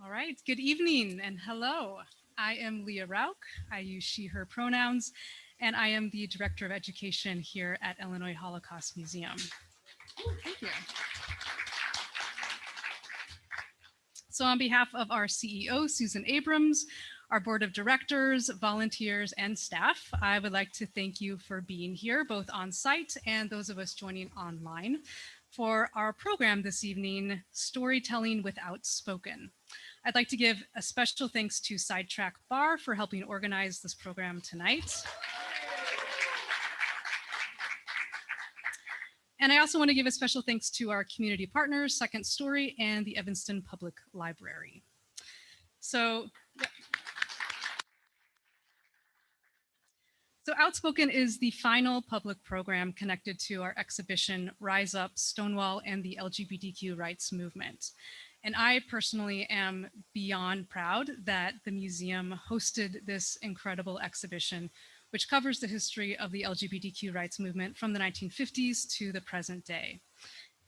All right, good evening and hello. I am Leah Rauch. I use she, her pronouns, and I am the Director of Education here at Illinois Holocaust Museum. Thank you. So on behalf of our CEO, Susan Abrams, our board of directors, volunteers, and staff, I would like to thank you for being here, both on site and those of us joining online, for our program this evening, Storytelling with OUTspoken. I'd like to give a special thanks to Sidetrack Bar for helping organize this program tonight. And I also want to give a special thanks to our community partners, Second Story and the Evanston Public Library. So OUTspoken is the final public program connected to our exhibition, Rise Up, Stonewall, and the LGBTQ Rights Movement. And I personally am beyond proud that the museum hosted this incredible exhibition, which covers the history of the LGBTQ rights movement from the 1950s to the present day.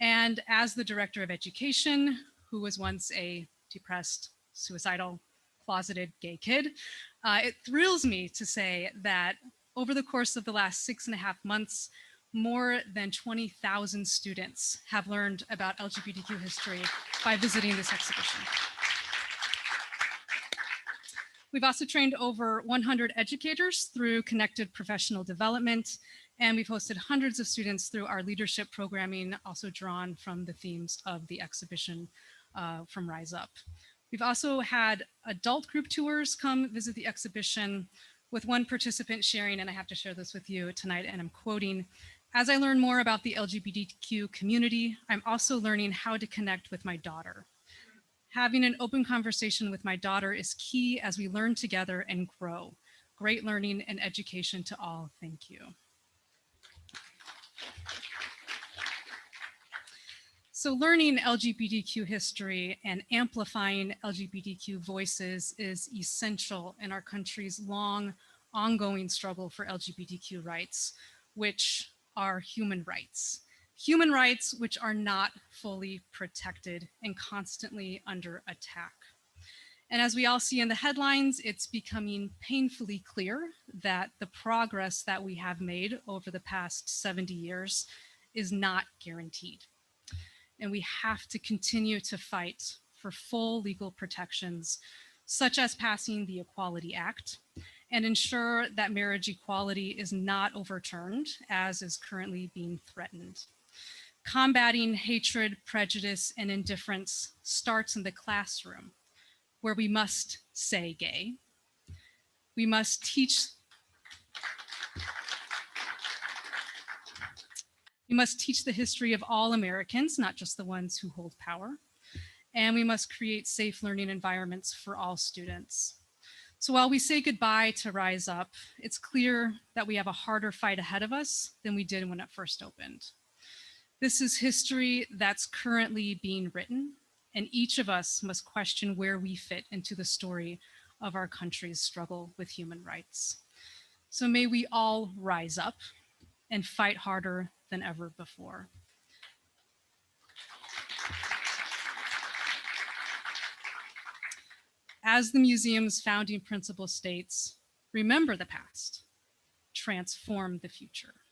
And as the director of education, who was once a depressed, suicidal, closeted gay kid, it thrills me to say that over the course of the last 6.5 months, more than 20,000 students have learned about LGBTQ history by visiting this exhibition. We've also trained over 100 educators through connected professional development, and we've hosted hundreds of students through our leadership programming, also drawn from the themes of the exhibition from Rise Up. We've also had adult group tours come visit the exhibition, with one participant sharing, and I have to share this with you tonight, and I'm quoting, "As I learn more about the LGBTQ community, I'm also learning how to connect with my daughter. Having an open conversation with my daughter is key as we learn together and grow. Great learning and education to all. Thank you." So learning LGBTQ history and amplifying LGBTQ voices is essential in our country's long, ongoing struggle for LGBTQ rights, which are human rights. Human rights which are not fully protected and constantly under attack. And as we all see in the headlines, it's becoming painfully clear that the progress that we have made over the past 70 years is not guaranteed. And we have to continue to fight for full legal protections, such as passing the Equality Act, and ensure that marriage equality is not overturned, as is currently being threatened. Combating hatred, prejudice, and indifference starts in the classroom, where we must say gay. We must teach the history of all Americans, not just the ones who hold power. And we must create safe learning environments for all students. So while we say goodbye to Rise Up, it's clear that we have a harder fight ahead of us than we did when it first opened. This is history that's currently being written, and each of us must question where we fit into the story of our country's struggle with human rights. So may we all rise up and fight harder than ever before. As the museum's founding principle states, remember the past, transform the future.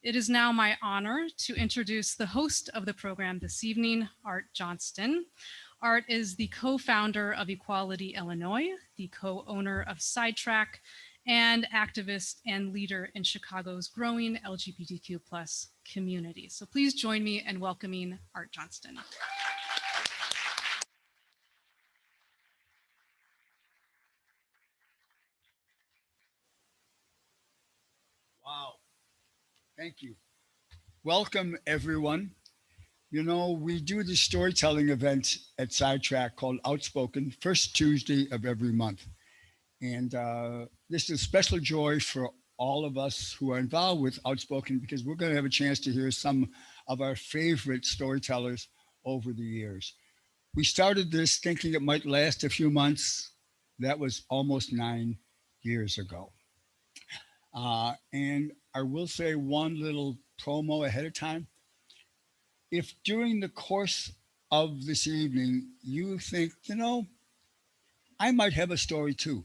It is now my honor to introduce the host of the program this evening, Art Johnston. Art is the co-founder of Equality Illinois, the co-owner of Sidetrack, and activist and leader in Chicago's growing LGBTQ+ community. So please join me in welcoming Art Johnston. Wow, thank you. Welcome, everyone. You know, we do this storytelling event at Sidetrack called Outspoken, first Tuesday of every month. And this is a special joy for all of us who are involved with Outspoken because we're going to have a chance to hear some of our favorite storytellers over the years. We started this thinking it might last a few months. That was almost 9 years ago. And I will say one little promo ahead of time. If during the course of this evening, you think, I might have a story too,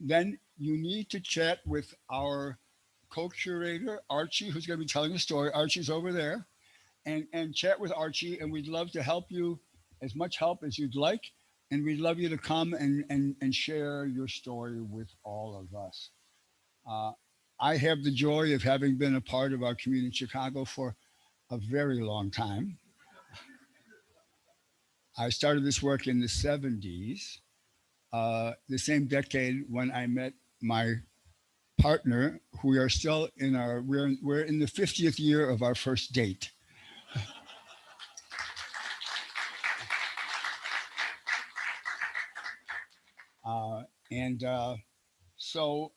then you need to chat with our co-curator, Archy, who's going to be telling the story. Archy's over there. And chat with Archy, and we'd love to help you as much help as you'd like. And we'd love you to come and share your story with all of us. Uh, I have the joy of having been a part of our community in Chicago for a very long time. I started this work in the 70s, the same decade when I met my partner, who we are still in we're in the 50th year of our first date. And so,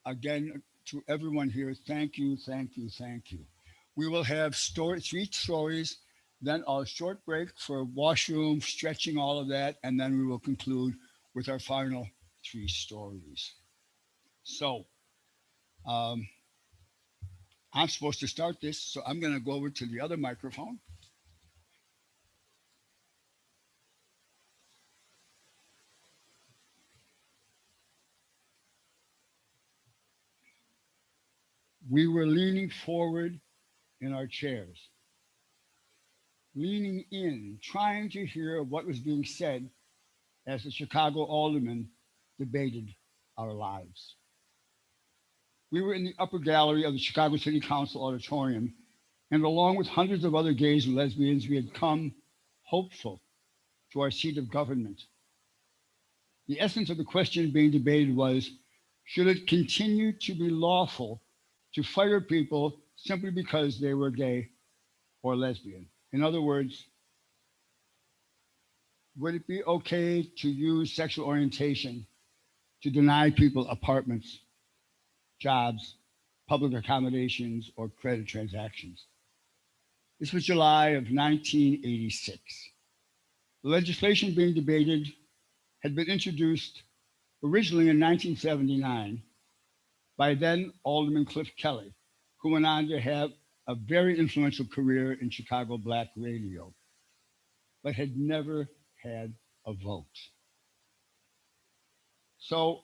again, to everyone here, thank you, thank you, thank you. We will have three stories, then a short break for washroom, stretching, all of that, and then we will conclude with our final three stories. So, um, I'm supposed to start this, so I'm going to go over to the other microphone. We were leaning forward in our chairs, leaning in, trying to hear what was being said as the Chicago aldermen debated our lives. We were in the upper gallery of the Chicago City Council auditorium, and along with hundreds of other gays and lesbians, we had come hopeful to our seat of government. The essence of the question being debated was, should it continue to be lawful to fire people simply because they were gay or lesbian? In other words, would it be okay to use sexual orientation to deny people apartments, jobs, public accommodations, or credit transactions? This was July of 1986. The legislation being debated had been introduced originally in 1979 by then Alderman Cliff Kelly, who went on to have a very influential career in Chicago Black radio, but had never had a vote. So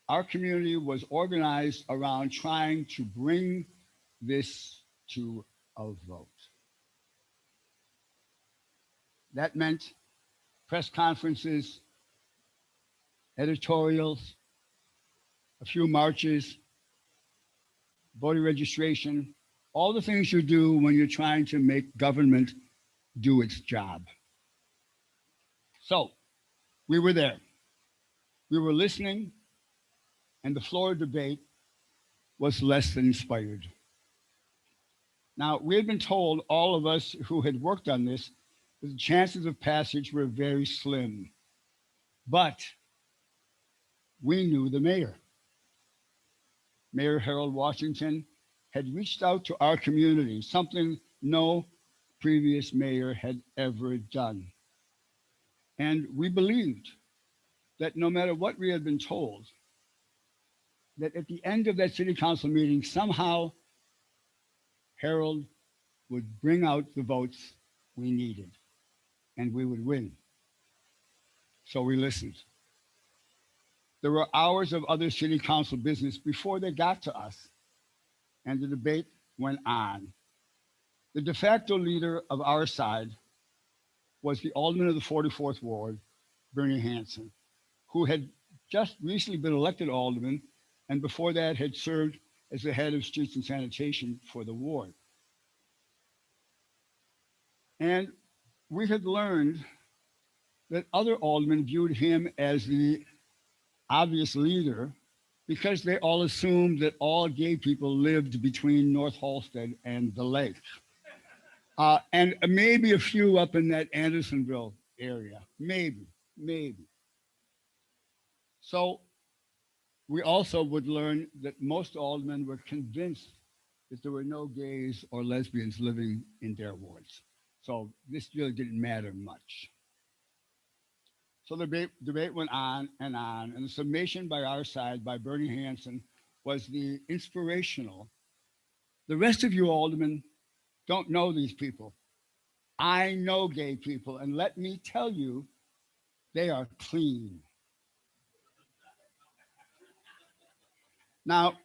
our community was organized around trying to bring this to a vote. That meant press conferences, editorials, a few marches, voter registration, all the things you do when you're trying to make government do its job. So we were there. We were listening, and the floor debate was less than inspired. Now, we had been told, all of us who had worked on this, that the chances of passage were very slim. But we knew the mayor. Mayor Harold Washington had reached out to our community, something no previous mayor had ever done. And we believed that no matter what we had been told, that at the end of that city council meeting, somehow Harold would bring out the votes we needed and we would win. So we listened. There were hours of other city council business before they got to us, and the debate went on. The de facto leader of our side was the alderman of the 44th Ward, Bernie Hansen, who had just recently been elected alderman and before that had served as the head of streets and sanitation for the ward. And we had learned that other aldermen viewed him as the obvious leader because they all assumed that all gay people lived between North Halsted and the lake. And maybe a few up in that Andersonville area, maybe. So we also would learn that most aldermen were convinced that there were no gays or lesbians living in their wards. So this really didn't matter much. So the debate went on, and the summation by our side, by Bernie Hansen, was the inspirational. The rest of you aldermen don't know these people. I know gay people, and let me tell you, they are clean. Now,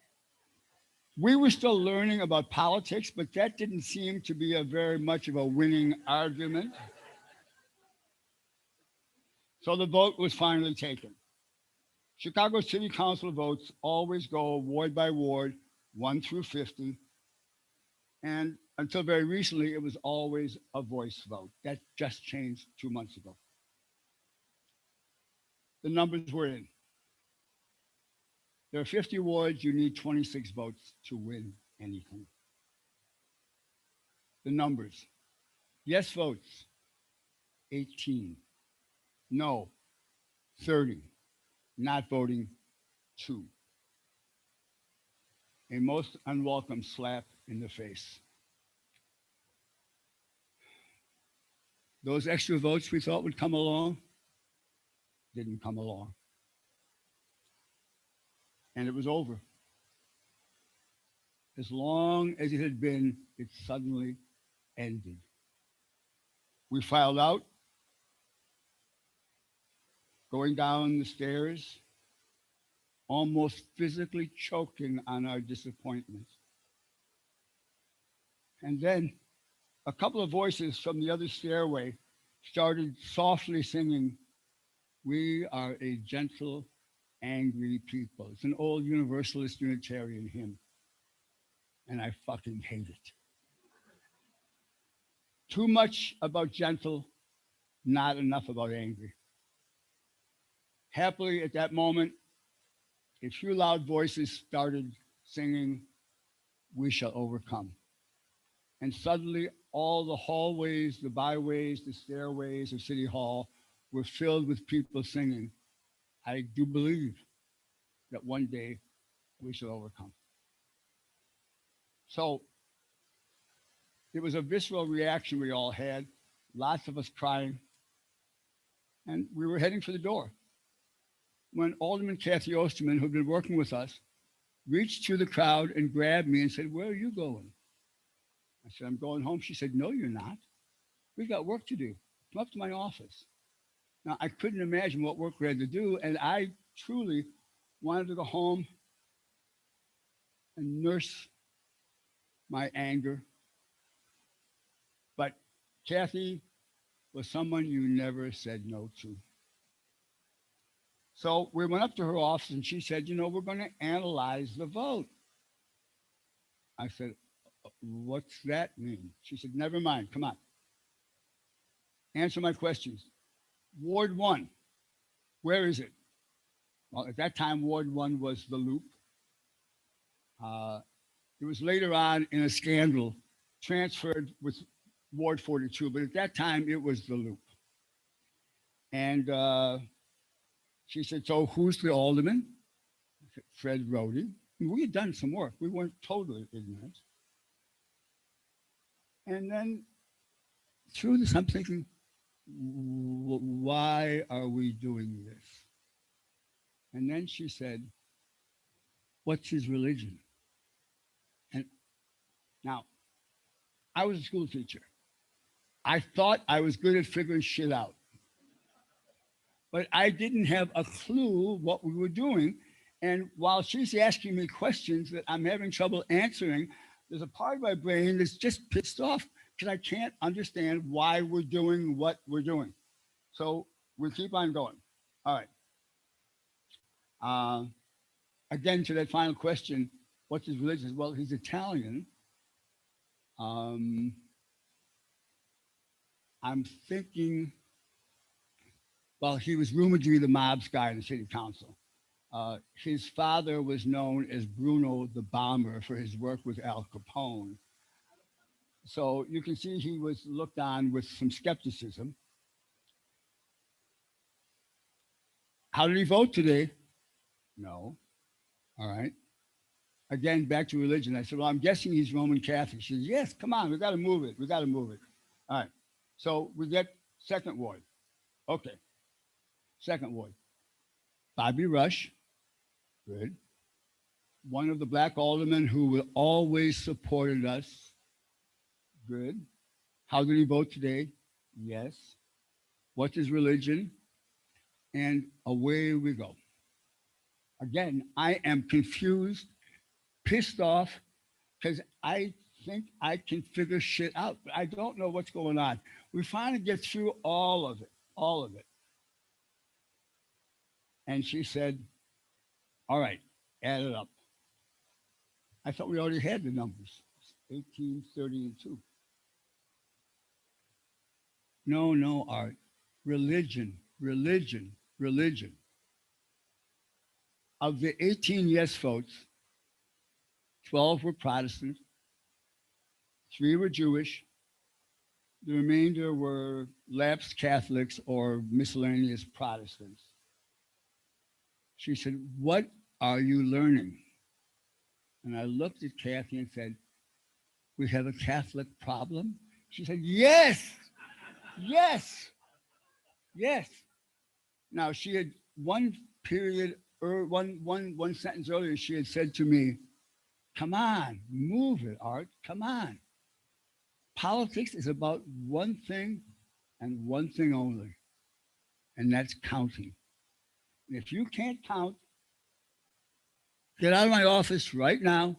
we were still learning about politics, but that didn't seem to be a very much of a winning argument. So the vote was finally taken. Chicago City Council votes always go ward by ward, 1 through 50. And until very recently, it was always a voice vote. That just changed 2 months ago. The numbers were in. There are 50 wards, you need 26 votes to win anything. The numbers: yes votes, 18. No, 30. Not voting, 2. A most unwelcome slap in the face. Those extra votes we thought would come along didn't come along. And it was over. As long as it had been, it suddenly ended. We filed out, going down the stairs, almost physically choking on our disappointment. And then a couple of voices from the other stairway started softly singing, "We are a gentle, angry people." It's an old Universalist Unitarian hymn, and I fucking hate it. Too much about gentle, not enough about angry. Happily, at that moment, a few loud voices started singing, "We shall overcome." And suddenly, all the hallways, the byways, the stairways of City Hall were filled with people singing, "I do believe that one day we shall overcome." So it was a visceral reaction we all had, lots of us crying, and we were heading for the door when Alderman Kathy Osterman, who'd been working with us, reached through the crowd and grabbed me and said, "Where are you going?" I said, "I'm going home." She said, "No, you're not. We've got work to do. Come up to my office." Now, I couldn't imagine what work we had to do, and I truly wanted to go home and nurse my anger. But Kathy was someone you never said no to. So we went up to her office and she said, "We're going to analyze the vote." I said, "What's that mean?" She said, "Never mind. Come on. Answer my questions. Ward 1, where is it?" Well, at that time, Ward 1 was the Loop. It was later on in a scandal transferred with Ward 42, but at that time, it was the Loop. And she said, "So who's the alderman?" I said, "Fred Rhodey." We had done some work. We weren't totally ignorant. And then through this, I'm thinking, why are we doing this? And then she said, "What's his religion?" And now, I was a school teacher. I thought I was good at figuring shit out. But I didn't have a clue what we were doing. And while she's asking me questions that I'm having trouble answering, there's a part of my brain that's just pissed off because I can't understand why we're doing what we're doing. So we keep on going. All right. Again, to that final question, what's his religion? Well, he's Italian. I'm thinking, well, he was rumored to be the mob's guy in the city council. His father was known as Bruno the Bomber for his work with Al Capone. So you can see he was looked on with some skepticism. How did he vote today? No. All right. Again, back to religion. I said, "Well, I'm guessing he's Roman Catholic." She said, "Yes, come on, we got to move it. We got to move it." All right. So we get second ward. Okay. Second ward. Bobby Rush. Good. One of the black aldermen who always supported us. Good. How did he vote today? Yes. What is religion? And away we go. Again, I am confused, pissed off, because I think I can figure shit out, but I don't know what's going on. We finally get through all of it, all of it. And she said, all right, add it up. I thought we already had the numbers, 18, 30, and 2. No, no, Art. Religion, religion, religion. Of the 18 yes votes, 12 were Protestant, 3 were Jewish, the remainder were lapsed Catholics or miscellaneous Protestants. She said, what are you learning? And I looked at Kathy and said, we have a Catholic problem? She said, yes, yes, yes. Now, she had one period, or one sentence earlier, she had said to me, come on, move it, Art, come on. Politics is about one thing and one thing only, and that's counting. And if you can't count, get out of my office right now.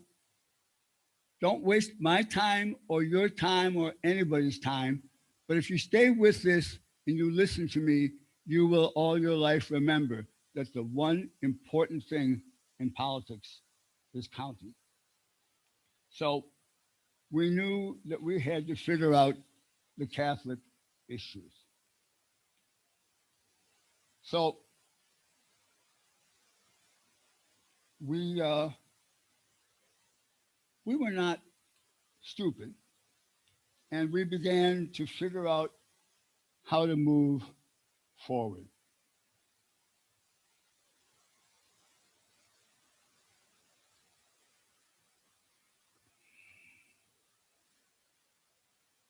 Don't waste my time or your time or anybody's time. But if you stay with this and you listen to me, you will all your life remember that the one important thing in politics is counting. So we knew that we had to figure out the Catholic issues. So we were not stupid, and we began to figure out how to move forward.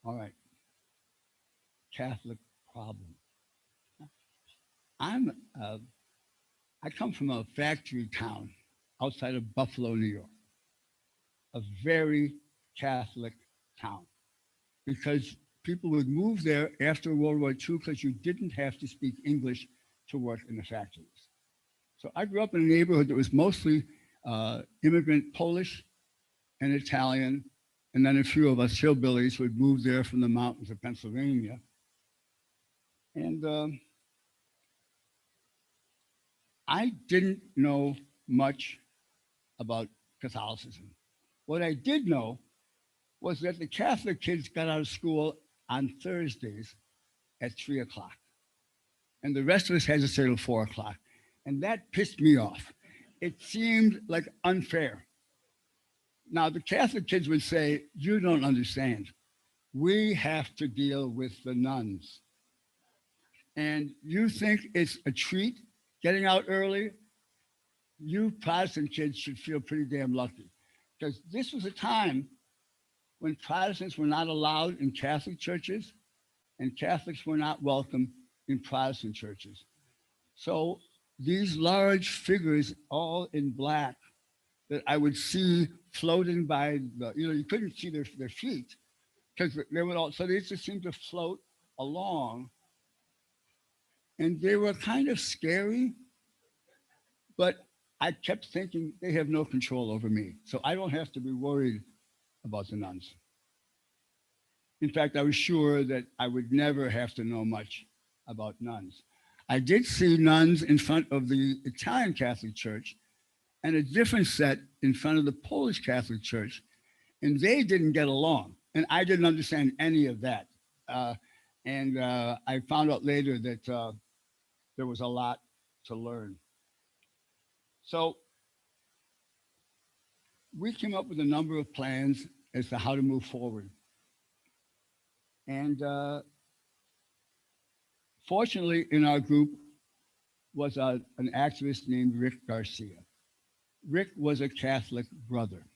All right, Catholic problem. I come from a factory town outside of Buffalo, New York, a very Catholic town, because people would move there after World War II because you didn't have to speak English to work in the factories. So I grew up in a neighborhood that was mostly immigrant Polish and Italian, and then a few of us hillbillies who had moved there from the mountains of Pennsylvania. And I didn't know much about Catholicism. What I did know was that the Catholic kids got out of school on Thursdays at 3 o'clock. And the rest of us had to stay till 4 o'clock. And that pissed me off. It seemed like unfair. Now, the Catholic kids would say, you don't understand. We have to deal with the nuns. And you think it's a treat getting out early? You Protestant kids should feel pretty damn lucky. Because this was a time when Protestants were not allowed in Catholic churches and Catholics were not welcome in Protestant churches. So these large figures, all in black, that I would see floating by the, you couldn't see their feet because they would all, so they just seemed to float along. And they were kind of scary, but I kept thinking they have no control over me. So I don't have to be worried about the nuns. In fact, I was sure that I would never have to know much about nuns. I did see nuns in front of the Italian Catholic Church and a different set in front of the Polish Catholic Church, and they didn't get along. And I didn't understand any of that. I found out later that there was a lot to learn. So we came up with a number of plans as to how to move forward. And fortunately, in our group was an activist named Rick Garcia. Rick was a Catholic brother.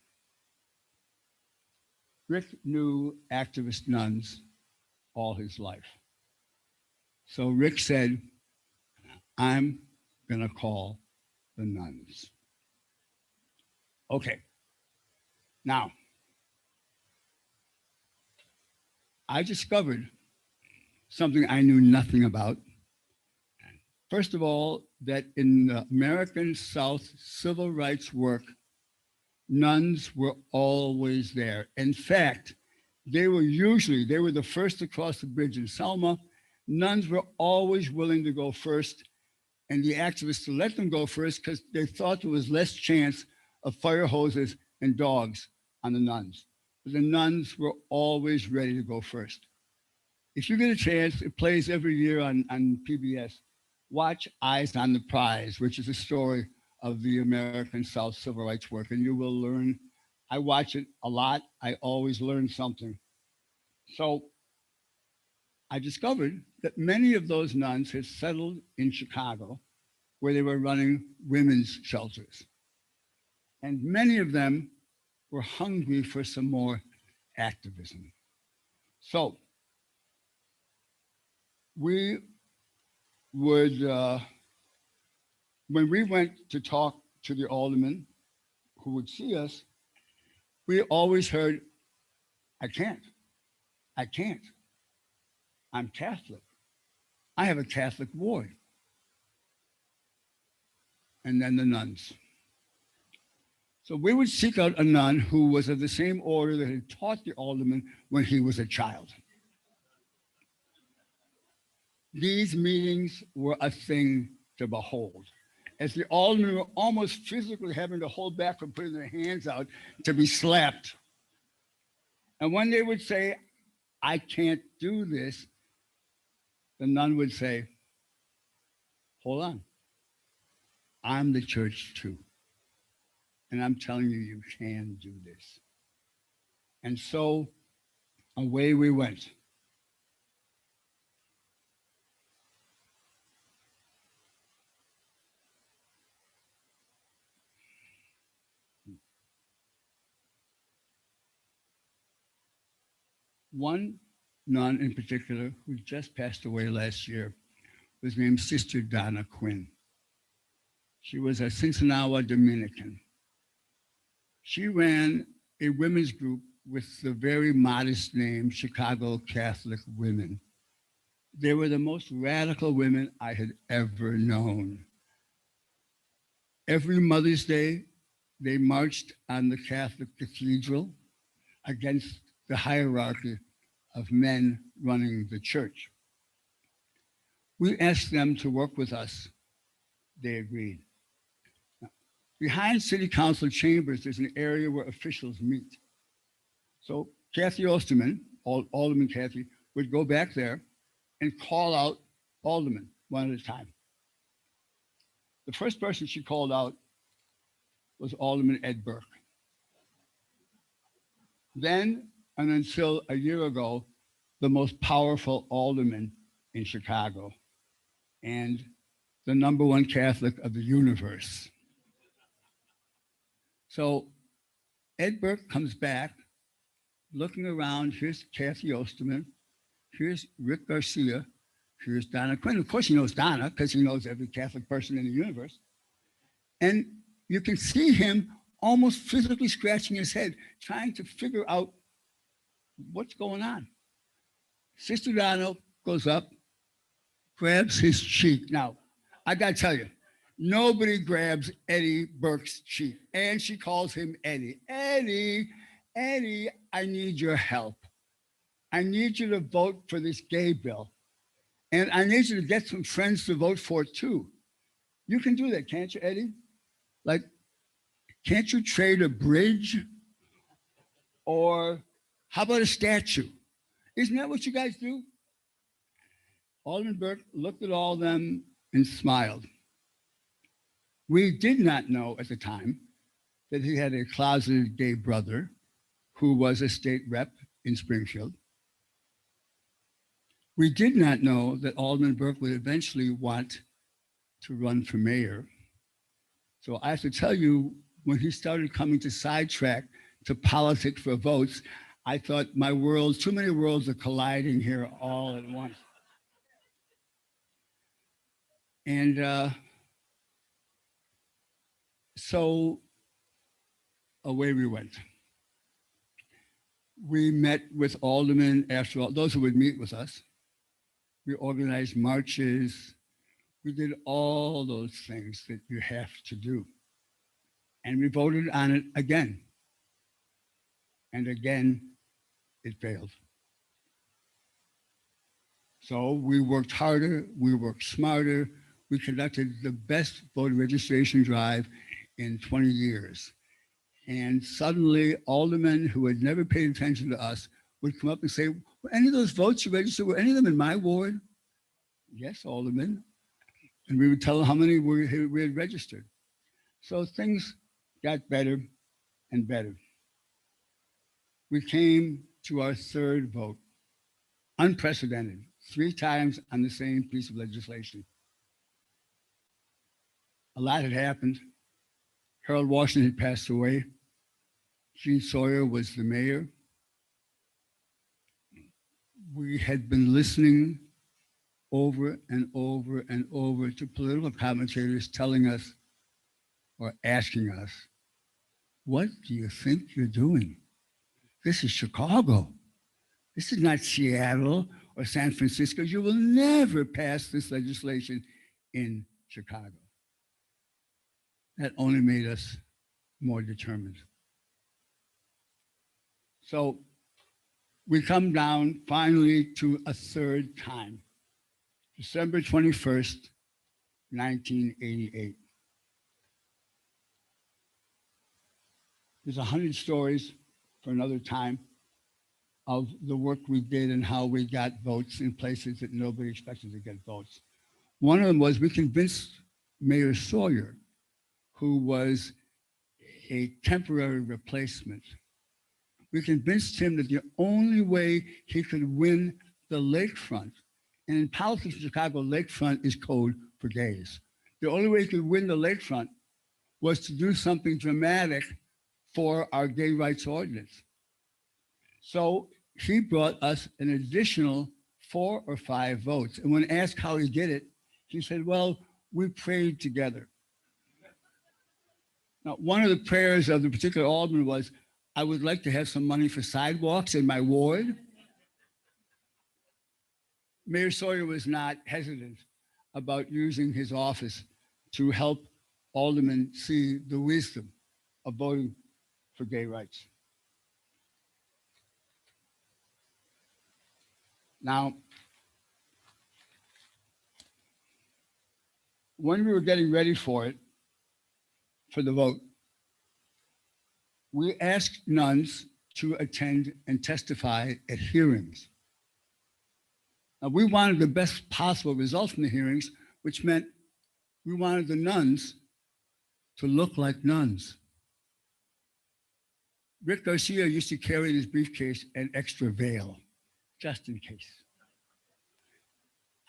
Rick knew activist nuns all his life. So Rick said, I'm going to call the nuns. Okay. Now, I discovered something I knew nothing about. First of all, that in the American South civil rights work, nuns were always there. In fact, they were the first to cross the bridge in Selma. Nuns were always willing to go first, and the activists to let them go first because they thought there was less chance of fire hoses and dogs on the nuns. But the nuns were always ready to go first. If you get a chance, it plays every year on PBS. Watch Eyes on the Prize, which is a story of the American South civil rights work, and you will learn. I watch it a lot. I always learn something. So I discovered that many of those nuns had settled in Chicago where they were running women's shelters. And many of them were hungry for some more activism. So we would, when we went to talk to the aldermen who would see us, we always heard, I can't. I'm Catholic. I have a Catholic ward. And then the nuns. So we would seek out a nun who was of the same order that had taught the alderman when he was a child. These meetings were a thing to behold, as the aldermen were almost physically having to hold back from putting their hands out to be slapped. And when they would say, I can't do this, the nun would say, hold on, I'm the church too. And I'm telling you, you can do this. And so away we went. One nun in particular, who just passed away last year, was named Sister Donna Quinn. She was a Cincinnati Dominican. She ran a women's group with the very modest name Chicago Catholic Women. They were the most radical women I had ever known. Every Mother's Day, they marched on the Catholic cathedral against the hierarchy of men running the church. We asked them to work with us. They agreed. Now, behind city council chambers, there's an area where officials meet. So Kathy Osterman, Alderman Kathy, would go back there and call out aldermen one at a time. The first person she called out was Alderman Ed Burke. Then, and until a year ago, the most powerful alderman in Chicago and the #1 Catholic of the universe. So Ed Burke comes back, looking around. Here's Kathy Osterman. Here's Rick Garcia. Here's Donna Quinn. Of course, he knows Donna because he knows every Catholic person in the universe. And you can see him almost physically scratching his head, trying to figure out what's going on. Sister Donna goes up, grabs his cheek. Now, I got to tell you, nobody grabs Eddie Burke's cheek. And she calls him Eddie. Eddie, I need your help. I need you to vote for this gay bill. And I need you to get some friends to vote for it too. You can do that, can't you, Eddie? Like, can't you trade a bridge? Or how about a statue? Isn't that what you guys do? Alderman Burke looked at all of them and smiled. We did not know at the time that he had a closeted gay brother who was a state rep in Springfield. We did not know that Alderman Burke would eventually want to run for mayor. So I have to tell you, when he started coming to Sidetrack to politics for votes, I thought my worlds, too many worlds are colliding here all at once. And so away we went. We met with aldermen after all, those who would meet with us. We organized marches. We did all those things that you have to do. And we voted on it again. And again, it failed. So we worked harder, we worked smarter. We conducted the best voter registration drive in 20 years. And suddenly, aldermen who had never paid attention to us would come up and say, were any of those votes you registered, were any of them in my ward? Yes, alderman. And we would tell them how many we had registered. So things got better and better. We came to our third vote, unprecedented, 3 times on the same piece of legislation. A lot had happened. Harold Washington had passed away. Gene Sawyer was the mayor. We had been listening over and over and over to political commentators telling us or asking us, what do you think you're doing? This is Chicago. This is not Seattle or San Francisco. You will never pass this legislation in Chicago. That only made us more determined. So we come down finally to a third time, December 21st, 1988. There's 100 stories for another time of the work we did and how we got votes in places that nobody expected to get votes. One of them was we convinced Mayor Sawyer, who was a temporary replacement. We convinced him that the only way he could win the lakefront, and in politics in Chicago, lakefront is code for gays. The only way he could win the lakefront was to do something dramatic for our gay rights ordinance. So he brought us an additional 4 or 5 votes. And when asked how he did it, he said, well, we prayed together. Now, one of the prayers of the particular alderman was, I would like to have some money for sidewalks in my ward. Mayor Sawyer was not hesitant about using his office to help aldermen see the wisdom of voting for gay rights. Now, when we were getting ready for the vote, we asked nuns to attend and testify at hearings. Now, we wanted the best possible results from the hearings, which meant we wanted the nuns to look like nuns. Rick Garcia used to carry in his briefcase an extra veil, just in case.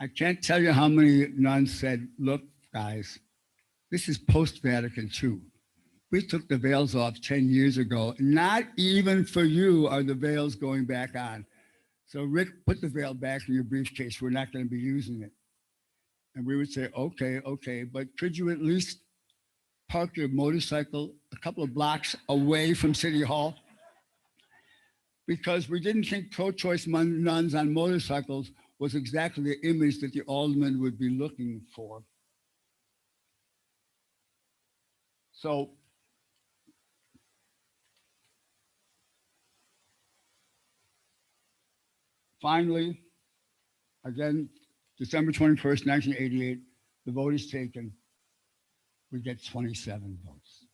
I can't tell you how many nuns said, look, guys, this is post-Vatican II. We took the veils off 10 years ago. Not even for you are the veils going back on. So Rick, put the veil back in your briefcase. We're not going to be using it. And we would say, okay, but could you at least park your motorcycle a couple of blocks away from City Hall? Because we didn't think pro-choice nuns on motorcycles was exactly the image that the alderman would be looking for. So finally, again, December 21st, 1988, the vote is taken. We get 27 votes,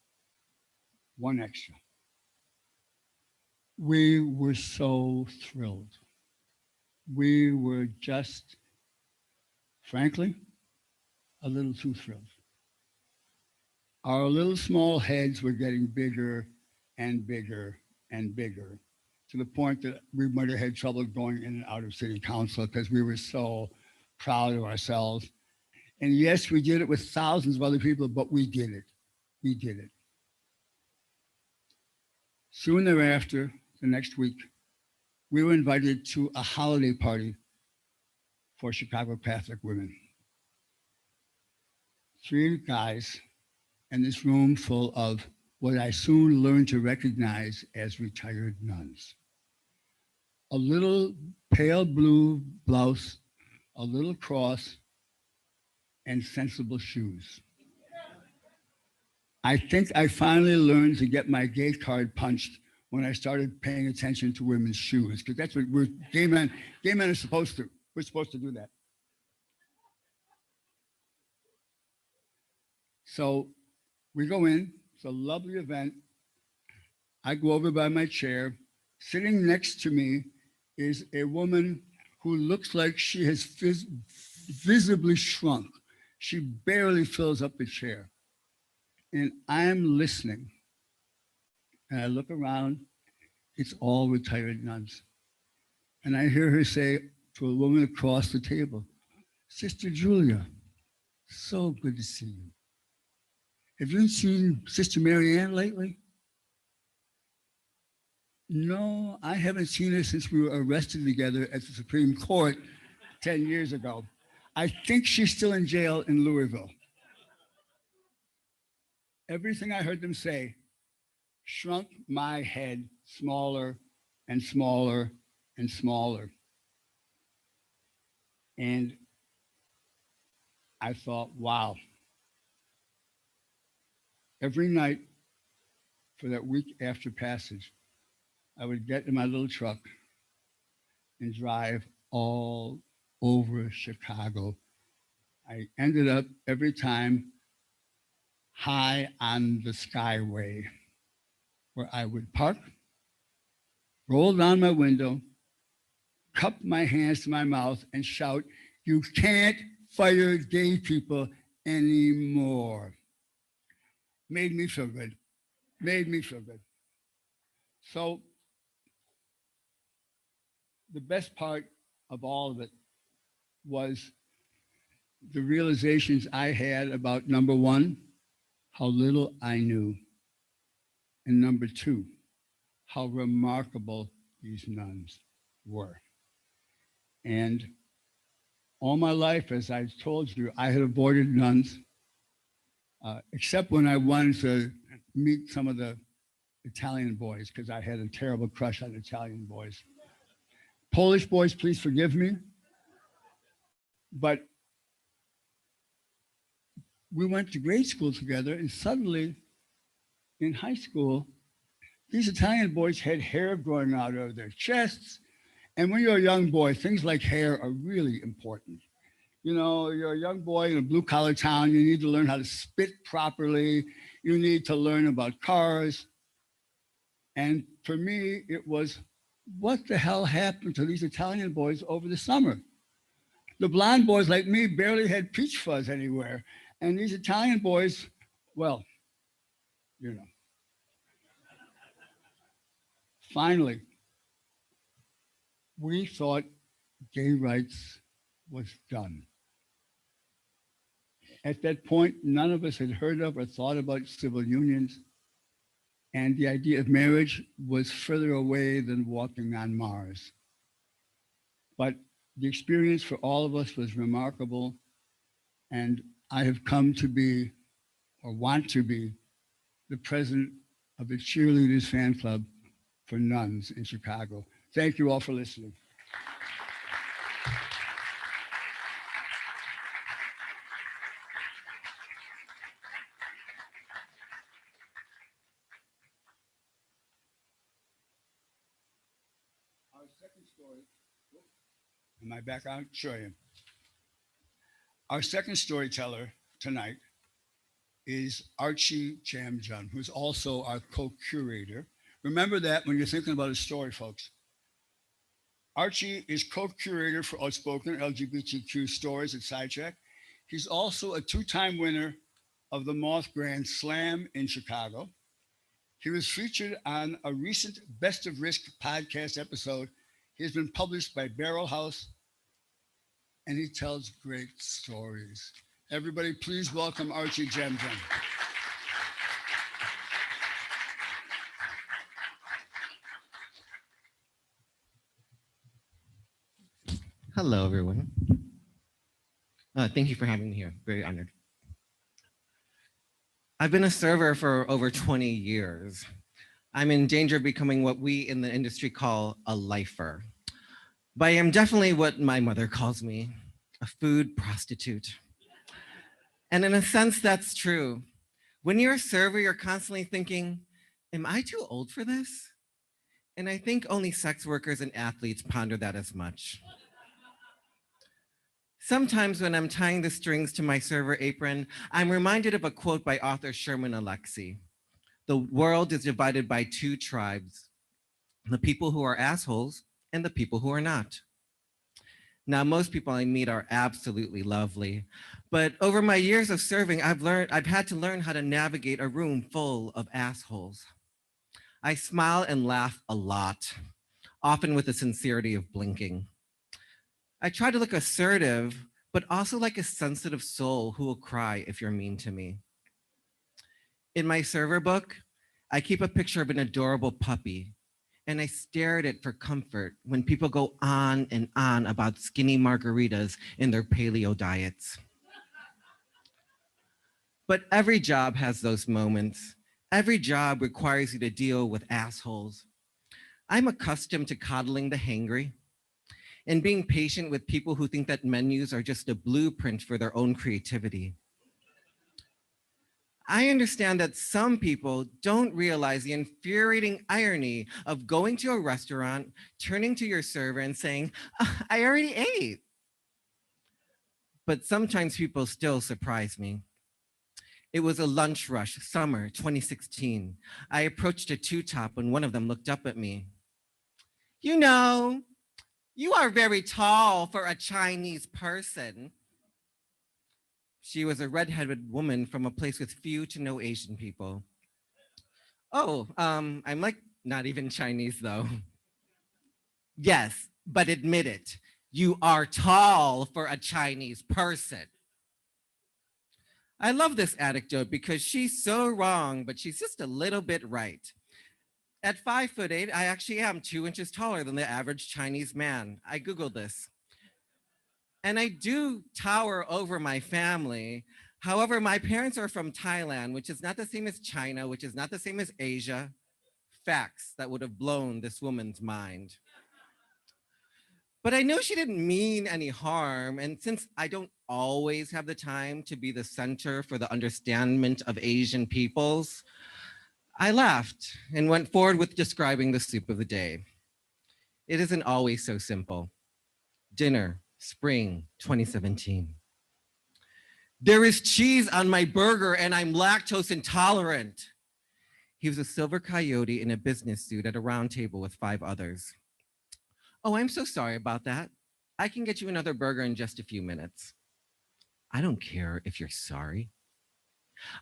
1 extra. We were so thrilled. We were just, frankly, a little too thrilled. Our little small heads were getting bigger and bigger and bigger, to the point that we might have had trouble going in and out of city council because we were so proud of ourselves. And yes, we did it with thousands of other people, but we did it. We did it. Soon thereafter, the next week, we were invited to a holiday party for Chicago Catholic women. 3 guys in this room full of what I soon learned to recognize as retired nuns. a little pale blue blouse, a little cross, and sensible shoes. I think I finally learned to get my gay card punched when I started paying attention to women's shoes, because that's what we're gay men are supposed to. We're supposed to do that. So we go in, it's a lovely event. I go over by my chair. Sitting next to me is a woman who looks like she has visibly shrunk. She barely fills up the chair. And I'm listening. And I look around, it's all retired nuns. And I hear her say to a woman across the table, Sister Julia, so good to see you. Have you seen Sister Mary Ann lately? No, I haven't seen her since we were arrested together at the Supreme Court 10 years ago. I think she's still in jail in Louisville. Everything I heard them say shrunk my head smaller and smaller and smaller. And I thought, wow. Every night for that week after passage, I would get in my little truck and drive all over Chicago. I ended up every time high on the Skyway, where I would park, roll down my window, cup my hands to my mouth and shout, "You can't fire gay people anymore." Made me feel good. Made me feel good. So the best part of all of it was the realizations I had about, number one, how little I knew, and number two, how remarkable these nuns were. And all my life, as I told you, I had avoided nuns, except when I wanted to meet some of the Italian boys, because I had a terrible crush on Italian boys. Polish boys, please forgive me. But we went to grade school together, and suddenly in high school, these Italian boys had hair growing out of their chests. And when you're a young boy, things like hair are really important. You know, you're a young boy in a blue collar town, you need to learn how to spit properly. You need to learn about cars. And for me, it was, what the hell happened to these Italian boys over the summer? The blonde boys like me barely had peach fuzz anywhere. And these Italian boys, well, you know. Finally, we thought gay rights was done. At that point, none of us had heard of or thought about civil unions. And the idea of marriage was further away than walking on Mars. But the experience for all of us was remarkable. And I have come to be, or want to be, the president of the Cheerleaders Fan Club for nuns in Chicago. Thank you all for listening. Our second story, am I back on? Sure I am. Our second storyteller tonight is Archy Jamjun, who's also our co-curator. Remember that when you're thinking about a story, folks. Archy is co-curator for OUTspoken LGBTQ stories at Sidetrack. He's also a two-time winner of the Moth Grand Slam in Chicago. He was featured on a recent Best of Risk podcast episode. He has been published by Barrel House, and he tells great stories. Everybody, please welcome Archy Jamjun. Hello, everyone. Thank you for having me here. Very honored. I've been a server for over 20 years. I'm in danger of becoming what we in the industry call a lifer. But I am definitely what my mother calls me, a food prostitute. And in a sense, that's true. When you're a server, you're constantly thinking, am I too old for this? And I think only sex workers and athletes ponder that as much. Sometimes when I'm tying the strings to my server apron, I'm reminded of a quote by author Sherman Alexie. The world is divided by two tribes, the people who are assholes and the people who are not. Now, most people I meet are absolutely lovely, but over my years of serving, I've had to learn how to navigate a room full of assholes. I smile and laugh a lot, often with the sincerity of blinking. I try to look assertive, but also like a sensitive soul who will cry if you're mean to me. In my server book, I keep a picture of an adorable puppy, and I stare at it for comfort when people go on and on about skinny margaritas in their paleo diets. But every job has those moments. Every job requires you to deal with assholes. I'm accustomed to coddling the hangry and being patient with people who think that menus are just a blueprint for their own creativity. I understand that some people don't realize the infuriating irony of going to a restaurant, turning to your server and saying, I already ate. But sometimes people still surprise me. It was a lunch rush, summer 2016. I approached a two-top when one of them looked up at me. You know, you are very tall for a Chinese person. She was a redheaded woman from a place with few to no Asian people. Oh, I'm like not even Chinese though. Yes, but admit it, you are tall for a Chinese person. I love this anecdote because she's so wrong, but she's just a little bit right. At 5'8", I actually am 2 inches taller than the average Chinese man. I Googled this. And I do tower over my family. However, my parents are from Thailand, which is not the same as China, which is not the same as Asia. Facts that would have blown this woman's mind. But I know she didn't mean any harm. And since I don't always have the time to be the center for the understanding of Asian peoples, I laughed and went forward with describing the soup of the day. It isn't always so simple. Dinner, spring 2017. There is cheese on my burger and I'm lactose intolerant. He was a silver coyote in a business suit at a round table with 5 others. Oh, I'm so sorry about that. I can get you another burger in just a few minutes. I don't care if you're sorry.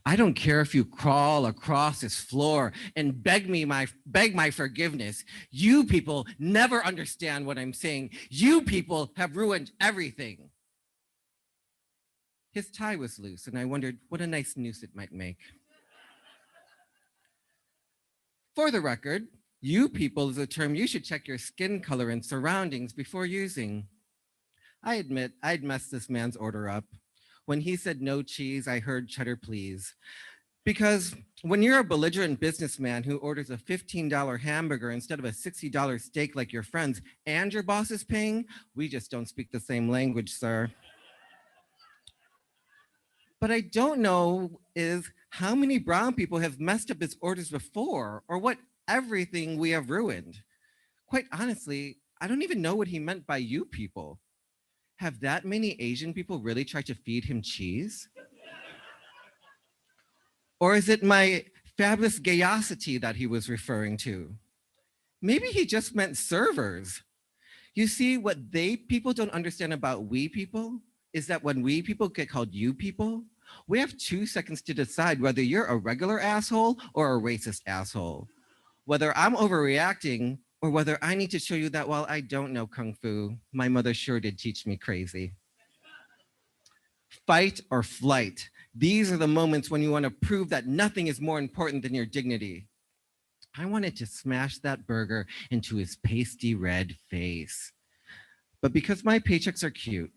I don't care if you crawl across this floor and beg my forgiveness. You people never understand what I'm saying. You people have ruined everything. His tie was loose, and I wondered what a nice noose it might make. For the record, you people is a term you should check your skin color and surroundings before using. I admit I'd messed this man's order up. When he said no cheese, I heard cheddar please. Because when you're a belligerent businessman who orders a $15 hamburger instead of a $60 steak like your friends and your boss is paying, we just don't speak the same language, sir. But I don't know is how many brown people have messed up his orders before or what everything we have ruined. Quite honestly, I don't even know what he meant by you people. Have that many Asian people really tried to feed him cheese? Or is it my fabulous gayosity that he was referring to? Maybe he just meant servers. You see, what they people don't understand about we people is that when we people get called you people, we have 2 seconds to decide whether you're a regular asshole or a racist asshole. Whether I'm overreacting or whether I need to show you that while I don't know Kung Fu, my mother sure did teach me crazy. Fight or flight. These are the moments when you want to prove that nothing is more important than your dignity. I wanted to smash that burger into his pasty red face. But because my paychecks are cute,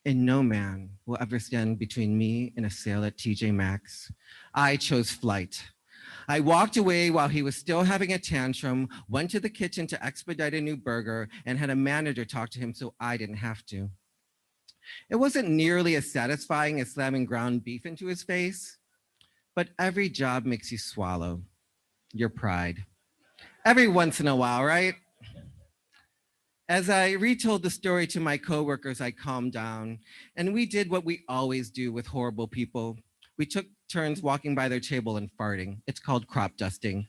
and no man will ever stand between me and a sale at TJ Maxx, I chose flight. I walked away while he was still having a tantrum, went to the kitchen to expedite a new burger, and had a manager talk to him so I didn't have to. It wasn't nearly as satisfying as slamming ground beef into his face, but every job makes you swallow your pride. Every once in a while, right? As I retold the story to my coworkers, I calmed down, and we did what we always do with horrible people. We took turns walking by their table and farting. It's called crop dusting.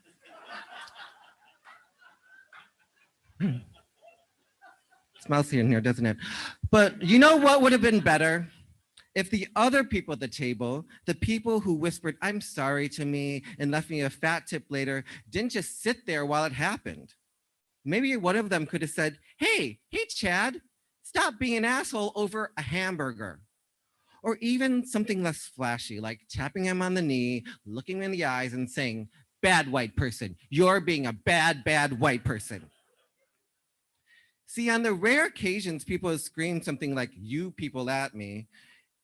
Smells in here, doesn't it? But you know what would have been better? If the other people at the table, the people who whispered, "I'm sorry" to me and left me a fat tip later, didn't just sit there while it happened. Maybe one of them could have said, hey, Chad, stop being an asshole over a hamburger. Or even something less flashy, like tapping him on the knee, looking him in the eyes and saying, "Bad white person, you're being a bad, bad white person." See, on the rare occasions people scream something like "you people" at me,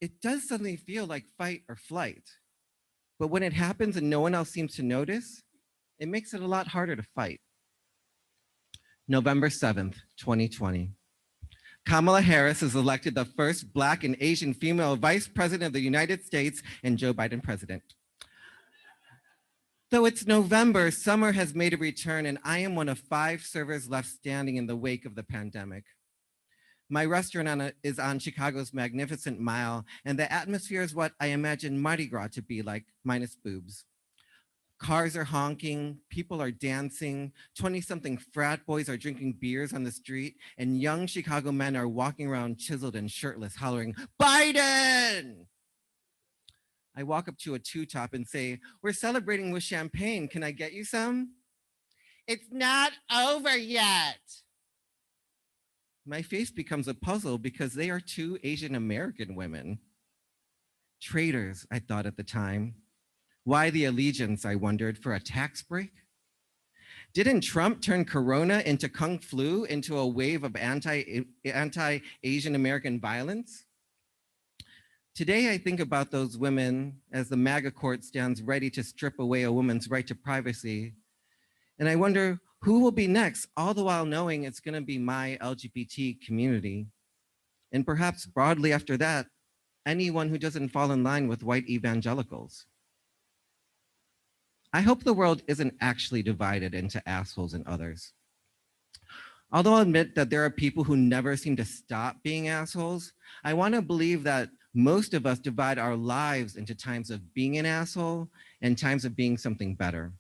it does suddenly feel like fight or flight. But when it happens and no one else seems to notice, it makes it a lot harder to fight. November 7th, 2020. Kamala Harris is elected the first Black and Asian female vice president of the United States and Joe Biden president. Though it's November, summer has made a return and I am one of 5 servers left standing in the wake of the pandemic. My restaurant is on Chicago's Magnificent Mile, and the atmosphere is what I imagine Mardi Gras to be like, minus boobs. Cars are honking, people are dancing, 20-something frat boys are drinking beers on the street, and young Chicago men are walking around chiseled and shirtless, hollering, "Biden!" I walk up to a two-top and say, "We're celebrating with champagne. Can I get you some?" "It's not over yet." My face becomes a puzzle because they are 2 Asian American women. Traitors, I thought at the time. Why the allegiance, I wondered, for a tax break? Didn't Trump turn Corona into Kung Flu, into a wave of anti-Asian American violence? Today, I think about those women as the MAGA court stands ready to strip away a woman's right to privacy. And I wonder who will be next, all the while knowing it's gonna be my LGBT community. And perhaps broadly after that, anyone who doesn't fall in line with white evangelicals. I hope the world isn't actually divided into assholes and others. Although I'll admit that there are people who never seem to stop being assholes, I want to believe that most of us divide our lives into times of being an asshole and times of being something better.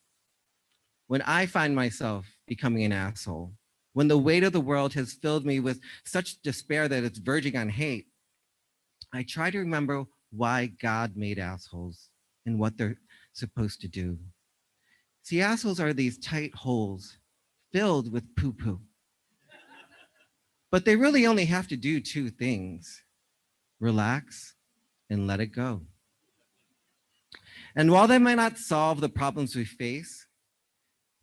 When I find myself becoming an asshole, when the weight of the world has filled me with such despair that it's verging on hate, I try to remember why God made assholes and what they're supposed to do. See, assholes are these tight holes filled with poo-poo. But they really only have to do 2 things: relax and let it go. And while they might not solve the problems we face,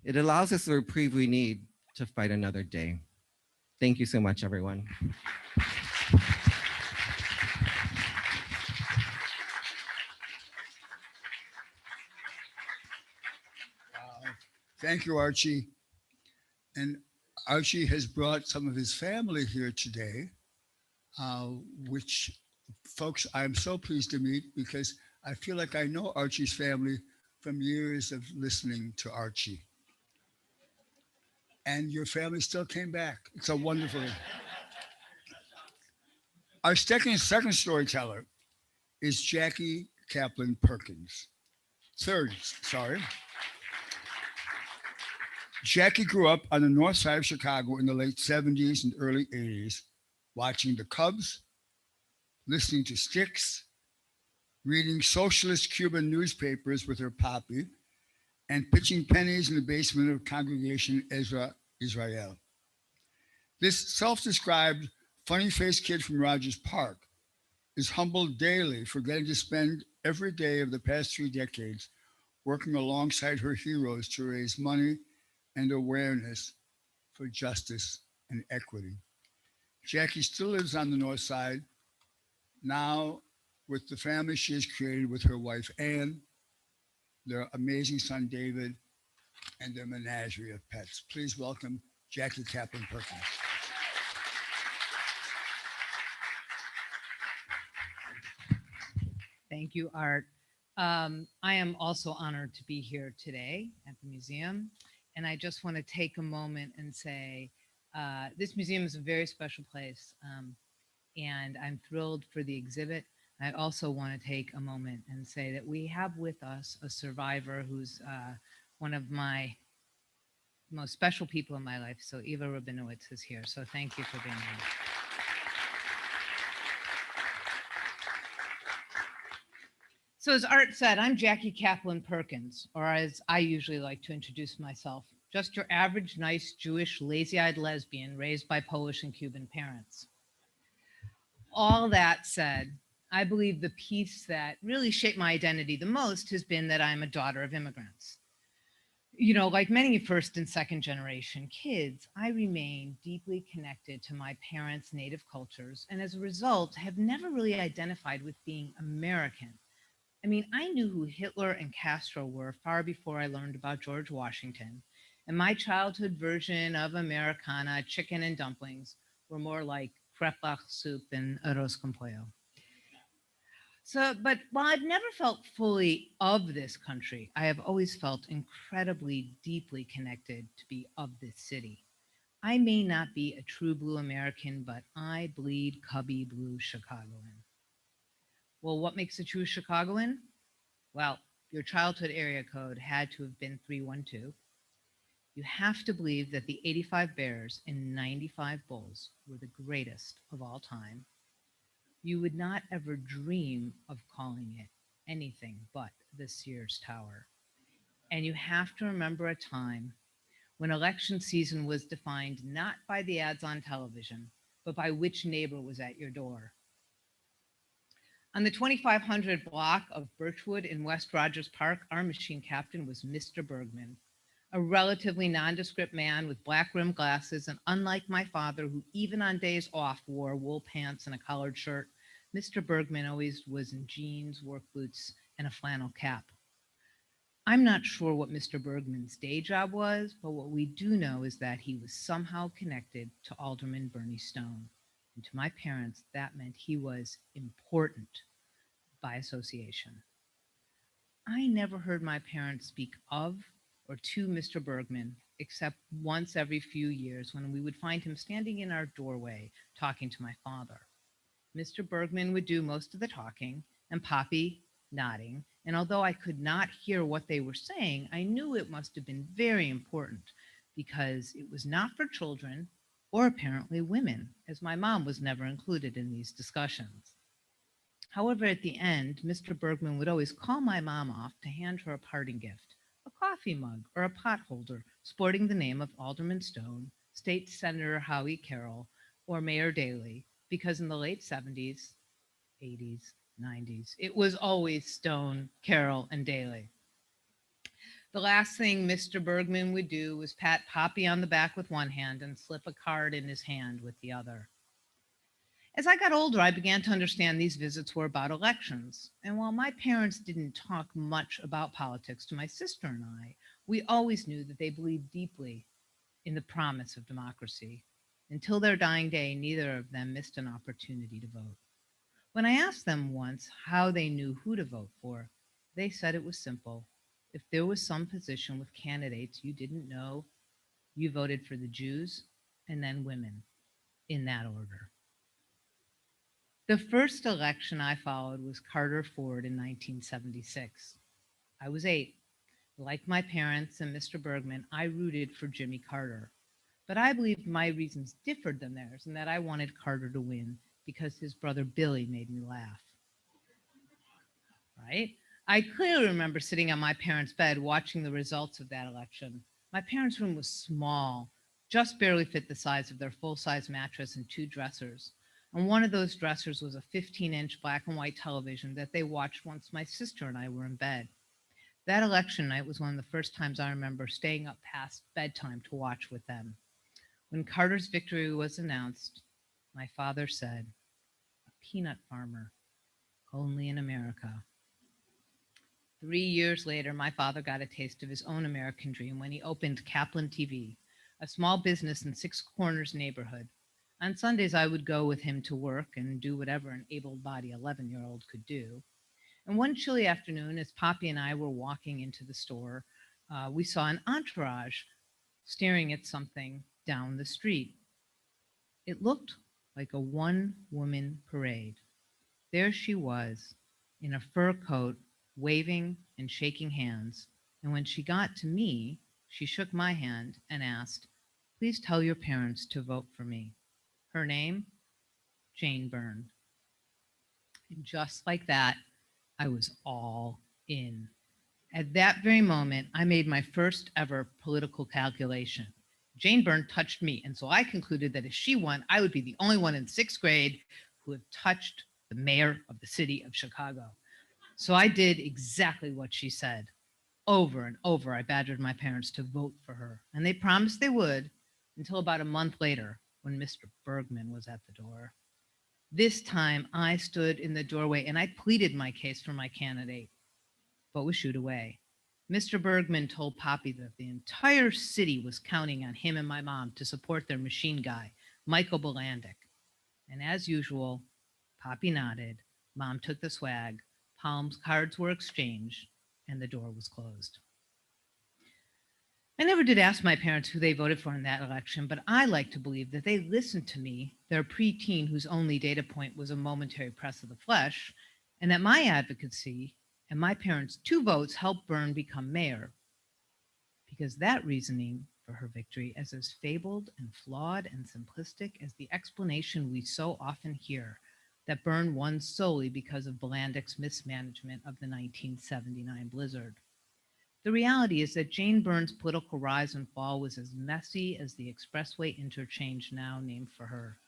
it allows us the reprieve we need to fight another day. Thank you so much, everyone. Thank you, Archie. And Archie has brought some of his family here today, which folks I'm so pleased to meet because I feel like I know Archie's family from years of listening to Archie. And your family still came back. It's a wonderful. Our second storyteller is Jackie Kaplan-Perkins. Third, sorry. Jackie grew up on the north side of Chicago in the late 70s and early 80s, watching the Cubs, listening to Styx, reading socialist Cuban newspapers with her poppy, and pitching pennies in the basement of Congregation Ezra Israel. This self-described funny-faced kid from Rogers Park is humbled daily for getting to spend every day of the past 3 decades working alongside her heroes to raise money and awareness for justice and equity. Jackie still lives on the north side, now with the family she has created with her wife, Anne, their amazing son David, and their menagerie of pets. Please welcome Jackie Kaplan-Perkins. Thank you, Art. I am also honored to be here today at the museum. And I just want to take a moment and say, this museum is a very special place. And I'm thrilled for the exhibit. I also want to take a moment and say that we have with us a survivor who's one of my most special people in my life. So Eva Rabinowitz is here. So thank you for being here. So as Art said, I'm Jackie Kaplan-Perkins, or as I usually like to introduce myself, just your average, nice, Jewish, lazy-eyed lesbian raised by Polish and Cuban parents. All that said, I believe the piece that really shaped my identity the most has been that I'm a daughter of immigrants. You know, like many first and second generation kids, I remain deeply connected to my parents' native cultures, and as a result, have never really identified with being American. I mean, I knew who Hitler and Castro were far before I learned about George Washington, and my childhood version of Americana, chicken and dumplings, were more like kreplach soup and arroz con pollo. So, but while I've never felt fully of this country, I have always felt incredibly deeply connected to be of this city. I may not be a true blue American, but I bleed cubby blue Chicagoan. Well, what makes a true Chicagoan? Well, your childhood area code had to have been 312. You have to believe that the 85 Bears and 95 Bulls were the greatest of all time. You would not ever dream of calling it anything but the Sears Tower. And you have to remember a time when election season was defined not by the ads on television, but by which neighbor was at your door. On the 2500 block of Birchwood in West Rogers Park, our machine captain was Mr. Bergman, a relatively nondescript man with black rimmed glasses, and unlike my father, who even on days off wore wool pants and a collared shirt, Mr. Bergman always was in jeans, work boots, and a flannel cap. I'm not sure what Mr. Bergman's day job was, but what we do know is that he was somehow connected to Alderman Bernie Stone. And to my parents, that meant he was important by association. I never heard my parents speak of or to Mr. Bergman, except once every few years when we would find him standing in our doorway talking to my father. Mr. Bergman would do most of the talking and Poppy nodding, and although I could not hear what they were saying, I knew it must have been very important because it was not for children or apparently women, as my mom was never included in these discussions. However, at the end, Mr. Bergman would always call my mom off to hand her a parting gift, a coffee mug or a pot holder sporting the name of Alderman Stone, State Senator Howie Carroll, or Mayor Daley, because in the late 70s, 80s, 90s, it was always Stone, Carroll, and Daley. The last thing Mr. Bergman would do was pat Poppy on the back with one hand and slip a card in his hand with the other. As I got older, I began to understand these visits were about elections. And while my parents didn't talk much about politics to my sister and I, we always knew that they believed deeply in the promise of democracy. Until their dying day, neither of them missed an opportunity to vote. When I asked them once how they knew who to vote for, they said it was simple. If there was some position with candidates you didn't know, you voted for the Jews and then women, in that order. The first election I followed was Carter Ford in 1976. I was 8. Like my parents and Mr. Bergman, I rooted for Jimmy Carter. But I believe my reasons differed than theirs and that I wanted Carter to win because his brother Billy made me laugh. Right? I clearly remember sitting on my parents' bed watching the results of that election. My parents' room was small, just barely fit the size of their full-size mattress and 2 dressers. And one of those dressers was a 15-inch black and white television that they watched once my sister and I were in bed. That election night was one of the first times I remember staying up past bedtime to watch with them. When Carter's victory was announced, my father said, "A peanut farmer, only in America." 3 years later, my father got a taste of his own American dream when he opened Kaplan TV, a small business in Six Corners neighborhood. On Sundays, I would go with him to work and do whatever an able-bodied 11-year-old could do. And one chilly afternoon, as Poppy and I were walking into the store, we saw an entourage staring at something down the street. It looked like a one-woman parade. There she was, in a fur coat, waving and shaking hands. And when she got to me, she shook my hand and asked, "Please tell your parents to vote for me." Her name, Jane Byrne. And just like that, I was all in. At that very moment, I made my first ever political calculation. Jane Byrne touched me, and so I concluded that if she won, I would be the only one in 6th grade who had touched the mayor of the city of Chicago. So I did exactly what she said. Over and over, I badgered my parents to vote for her, and they promised they would until about a month later when Mr. Bergman was at the door. This time, I stood in the doorway and I pleaded my case for my candidate, but was shooed away. Mr. Bergman told Poppy that the entire city was counting on him and my mom to support their machine guy, Michael Bolandic. And as usual, Poppy nodded, Mom took the swag, palms cards were exchanged, and the door was closed. I never did ask my parents who they voted for in that election, but I like to believe that they listened to me, their preteen whose only data point was a momentary press of the flesh, and that my advocacy and my parents' 2 votes helped Byrne become mayor. Because that reasoning for her victory, as fabled and flawed and simplistic as the explanation we so often hear, that Byrne won solely because of Bolandic's mismanagement of the 1979 blizzard. The reality is that Jane Byrne's political rise and fall was as messy as the expressway interchange now named for her.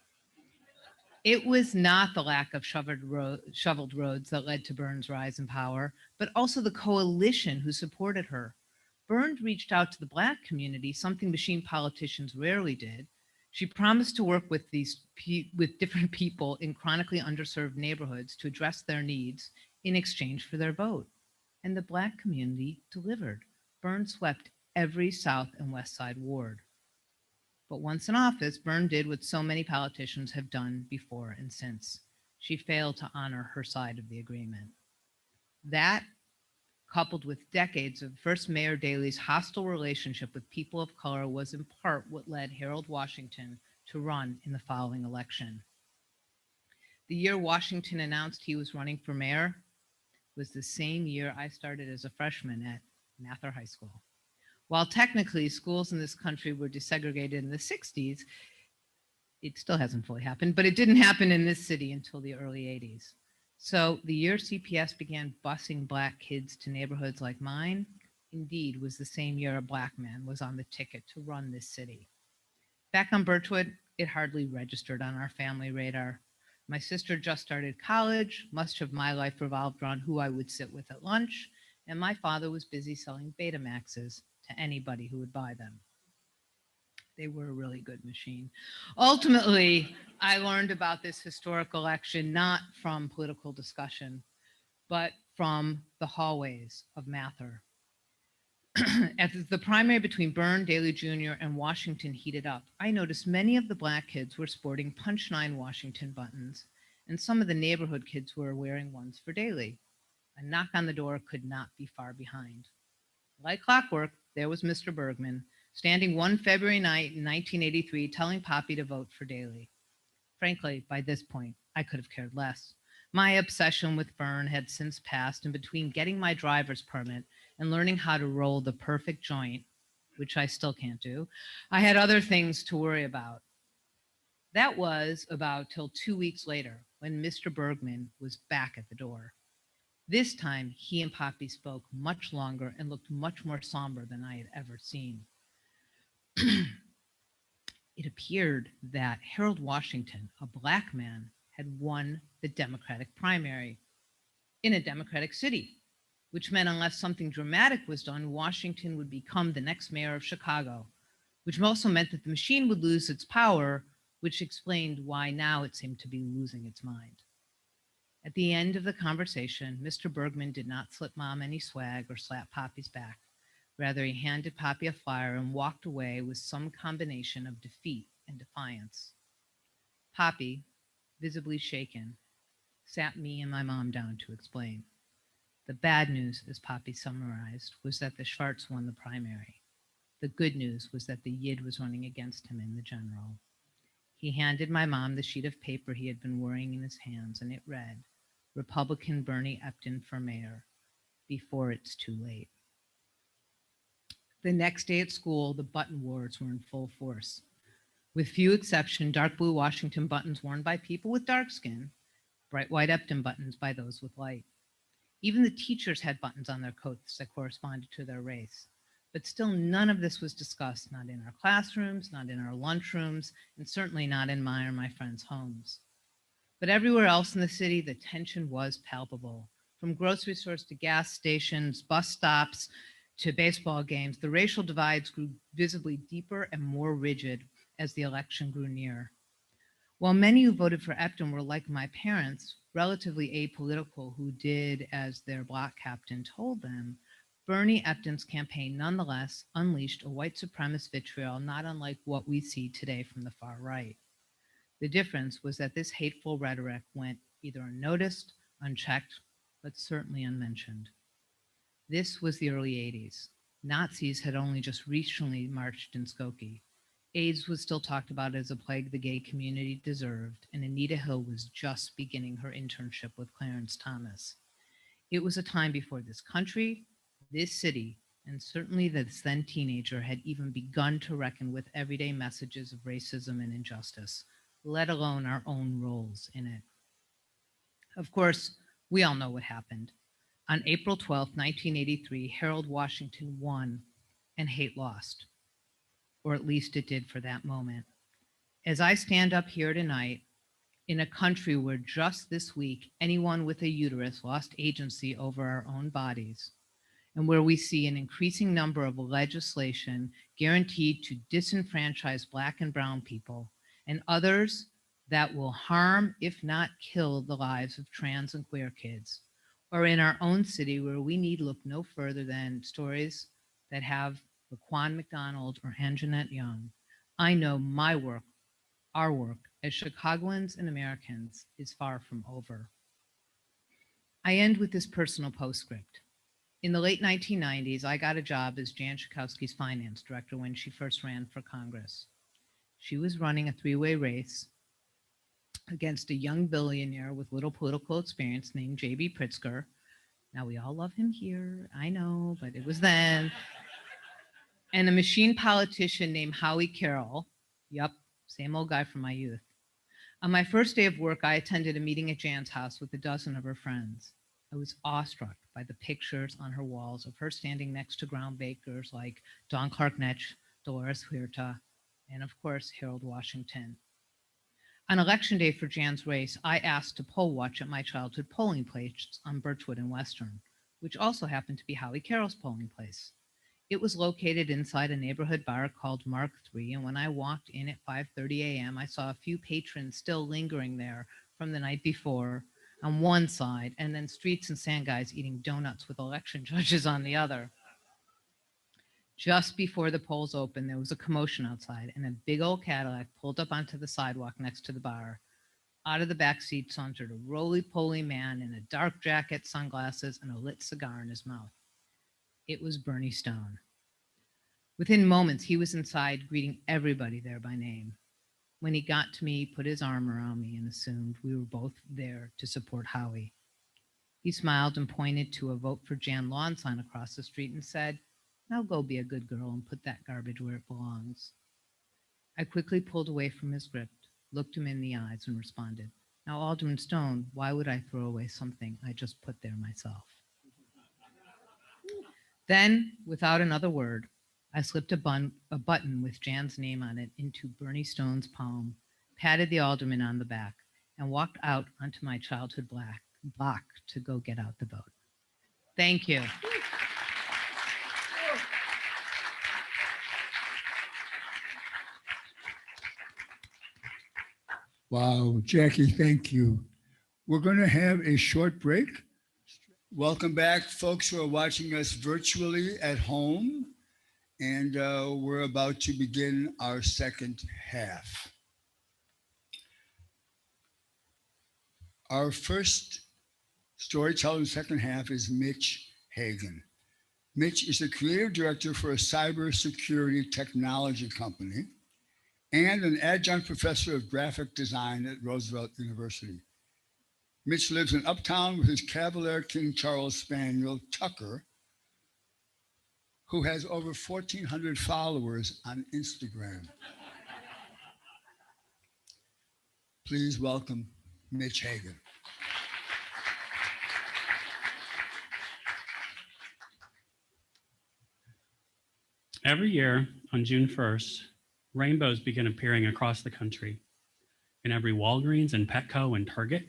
It was not the lack of shoveled roads that led to Byrne's rise in power, but also the coalition who supported her. Byrne reached out to the Black community, something machine politicians rarely did. She promised to work with different people in chronically underserved neighborhoods to address their needs in exchange for their vote. And the Black community delivered. Byrne swept every South and West Side ward. But once in office, Byrne did what so many politicians have done before and since. She failed to honor her side of the agreement. That, coupled with decades of First Mayor Daley's hostile relationship with people of color, was in part what led Harold Washington to run in the following election. The year Washington announced he was running for mayor was the same year I started as a freshman at Mather High School. While technically schools in this country were desegregated in the 60s, it still hasn't fully happened, but it didn't happen in this city until the early 80s. So the year CPS began busing Black kids to neighborhoods like mine, indeed was the same year a Black man was on the ticket to run this city. Back on Birchwood, it hardly registered on our family radar. My sister just started college. Much of my life revolved around who I would sit with at lunch, and my father was busy selling Betamaxes to anybody who would buy them. They were a really good machine. Ultimately, I learned about this historic election not from political discussion, but from the hallways of Mather. As the primary between Byrne, Daley Jr., and Washington heated up, I noticed many of the Black kids were sporting Punch 9 Washington buttons, and some of the neighborhood kids were wearing ones for Daley. A knock on the door could not be far behind. Like clockwork, there was Mr. Bergman, standing one February night in 1983, telling Poppy to vote for Daley. Frankly, by this point, I could have cared less. My obsession with Byrne had since passed, and between getting my driver's permit and learning how to roll the perfect joint, which I still can't do, I had other things to worry about. That was about till 2 weeks later, when Mr. Bergman was back at the door. This time, he and Poppy spoke much longer and looked much more somber than I had ever seen. It appeared that Harold Washington, a Black man, had won the Democratic primary in a Democratic city, which meant unless something dramatic was done, Washington would become the next mayor of Chicago, which also meant that the machine would lose its power, which explained why now it seemed to be losing its mind. At the end of the conversation, Mr. Bergman did not slip Mom any swag or slap Poppy's back. Rather, he handed Poppy a flyer and walked away with some combination of defeat and defiance. Poppy, visibly shaken, sat me and my mom down to explain. The bad news, as Poppy summarized, was that the Schwartz won the primary. The good news was that the Yid was running against him in the general. He handed my mom the sheet of paper he had been worrying in his hands, and it read, Republican Bernie Epton for mayor, before it's too late. The next day at school, the button wars were in full force. With few exceptions, dark blue Washington buttons worn by people with dark skin, bright white Epton buttons by those with light. Even the teachers had buttons on their coats that corresponded to their race. But still, none of this was discussed, not in our classrooms, not in our lunchrooms, and certainly not in my or my friends' homes. But everywhere else in the city, the tension was palpable. From grocery stores to gas stations, bus stops to baseball games, the racial divides grew visibly deeper and more rigid as the election grew near. While many who voted for Epton were like my parents, relatively apolitical, who did as their bloc captain told them, Bernie Epton's campaign nonetheless unleashed a white supremacist vitriol not unlike what we see today from the far right. The difference was that this hateful rhetoric went either unnoticed, unchecked, but certainly unmentioned. This was the early 80s. Nazis had only just recently marched in Skokie. AIDS was still talked about as a plague the gay community deserved, and Anita Hill was just beginning her internship with Clarence Thomas. It was a time before this country, this city, and certainly this then teenager had even begun to reckon with everyday messages of racism and injustice, let alone our own roles in it. Of course, we all know what happened. On April 12, 1983, Harold Washington won and hate lost, or at least it did for that moment. As I stand up here tonight, in a country where just this week, anyone with a uterus lost agency over our own bodies, and where we see an increasing number of legislation guaranteed to disenfranchise Black and Brown people, and others that will harm, if not kill, the lives of trans and queer kids, or in our own city where we need look no further than stories that have Laquan McDonald or Anjanette Young, I know my work, our work as Chicagoans and Americans is far from over. I end with this personal postscript. In the late 1990s, I got a job as Jan Schakowsky's finance director when she first ran for Congress. She was running a three-way race against a young billionaire with little political experience named J.B. Pritzker. Now, we all love him here, I know, but it was then. And a machine politician named Howie Carroll. Yup, same old guy from my youth. On my first day of work, I attended a meeting at Jan's house with a dozen of her friends. I was awestruck by the pictures on her walls of her standing next to groundbreakers like Don Clark Netsch, Dolores Huerta, and of course, Harold Washington. On election day for Jan's race, I asked to poll watch at my childhood polling place on Birchwood and Western, which also happened to be Howie Carroll's polling place. It was located inside a neighborhood bar called Mark III, and when I walked in at 5:30 a.m., I saw a few patrons still lingering there from the night before on one side, and then streets and sand guys eating donuts with election judges on the other. Just before the polls opened, there was a commotion outside, and a big old Cadillac pulled up onto the sidewalk next to the bar. Out of the back seat sauntered a roly-poly man in a dark jacket, sunglasses, and a lit cigar in his mouth. It was Bernie Stone. Within moments, he was inside, greeting everybody there by name. When he got to me, he put his arm around me and assumed we were both there to support Howie. He smiled and pointed to a Vote for Jan lawn sign across the street and said, "Now go be a good girl and put that garbage where it belongs." I quickly pulled away from his grip, looked him in the eyes, and responded, "Now, Alderman Stone, why would I throw away something I just put there myself?" Then, without another word, I slipped a button with Jan's name on it into Bernie Stone's palm, patted the alderman on the back, and walked out onto my childhood block to go get out the vote. Thank you. Wow, Jackie, thank you. We're going to have a short break. Welcome back, folks who are watching us virtually at home. And we're about to begin our second half. Our first storyteller in the second half is Mitch Hagen. Mitch is the creative director for a cybersecurity technology company and an adjunct professor of graphic design at Roosevelt University. Mitch lives in Uptown with his Cavalier King Charles Spaniel, Tucker, who has over 1,400 followers on Instagram. Please welcome Mitch Hagen. Every year on June 1st, rainbows begin appearing across the country in every Walgreens and Petco and Target.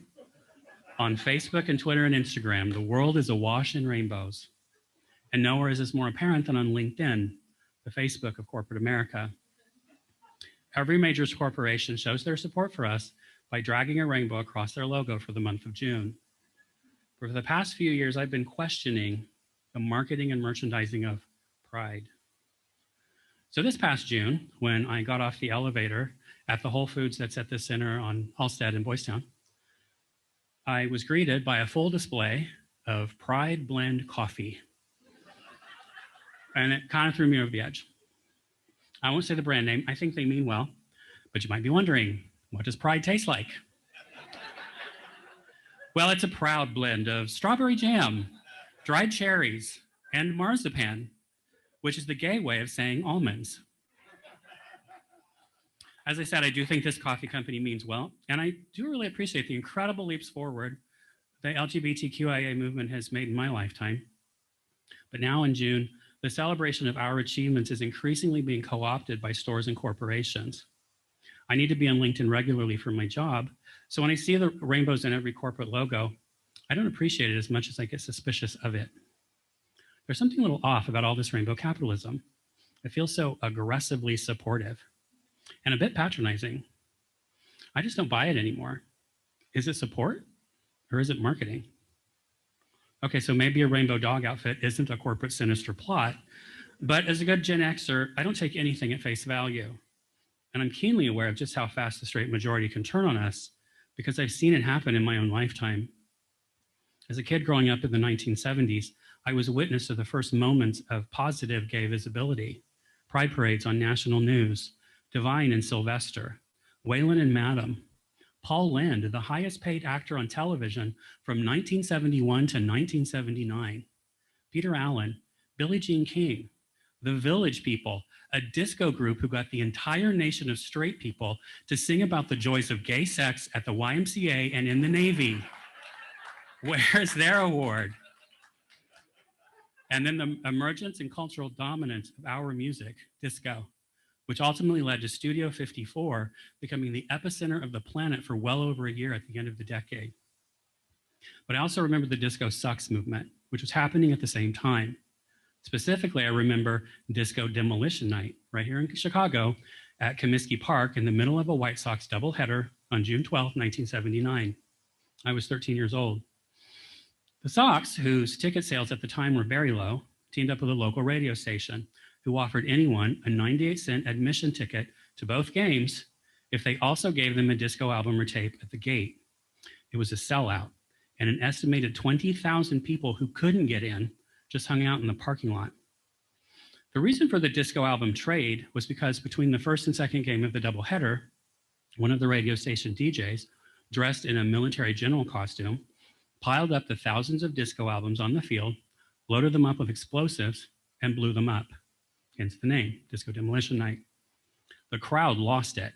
On Facebook and Twitter and Instagram, the world is awash in rainbows. And nowhere is this more apparent than on LinkedIn, the Facebook of corporate America. Every major corporation shows their support for us by dragging a rainbow across their logo for the month of June. For the past few years, I've been questioning the marketing and merchandising of pride. So this past June, when I got off the elevator at the Whole Foods that's at the center on Halstead in Boys Town, I was greeted by a full display of Pride Blend coffee. And it kind of threw me over the edge. I won't say the brand name. I think they mean well, but you might be wondering, what does Pride taste like? Well, it's a proud blend of strawberry jam, dried cherries, and marzipan, which is the gay way of saying almonds. As I said, I do think this coffee company means well, and I do really appreciate the incredible leaps forward the LGBTQIA movement has made in my lifetime. But now in June, the celebration of our achievements is increasingly being co-opted by stores and corporations. I need to be on LinkedIn regularly for my job, so when I see the rainbows in every corporate logo, I don't appreciate it as much as I get suspicious of it. There's something a little off about all this rainbow capitalism. It feels so aggressively supportive and a bit patronizing. I just don't buy it anymore. Is it support or is it marketing? Okay, so maybe a rainbow dog outfit isn't a corporate sinister plot, but as a good Gen Xer, I don't take anything at face value. And I'm keenly aware of just how fast the straight majority can turn on us because I've seen it happen in my own lifetime. As a kid growing up in the 1970s, I was a witness to the first moments of positive gay visibility. Pride parades on national news, Divine and Sylvester, Waylon and Madam, Paul Lynde, the highest paid actor on television from 1971 to 1979, Peter Allen, Billie Jean King, The Village People, a disco group who got the entire nation of straight people to sing about the joys of gay sex at the YMCA and in the Navy. Where's their award? And then the emergence and cultural dominance of our music, disco, which ultimately led to Studio 54 becoming the epicenter of the planet for well over a year at the end of the decade. But I also remember the Disco Sucks movement, which was happening at the same time. Specifically, I remember Disco Demolition Night right here in Chicago at Comiskey Park in the middle of a White Sox doubleheader on June 12, 1979. I was 13 years old. The Sox, whose ticket sales at the time were very low, teamed up with a local radio station who offered anyone a 98-cent admission ticket to both games if they also gave them a disco album or tape at the gate. It was a sellout, and an estimated 20,000 people who couldn't get in just hung out in the parking lot. The reason for the disco album trade was because between the first and second game of the doubleheader, one of the radio station DJs, dressed in a military general costume, piled up the thousands of disco albums on the field, loaded them up with explosives, and blew them up. Hence the name, Disco Demolition Night. The crowd lost it.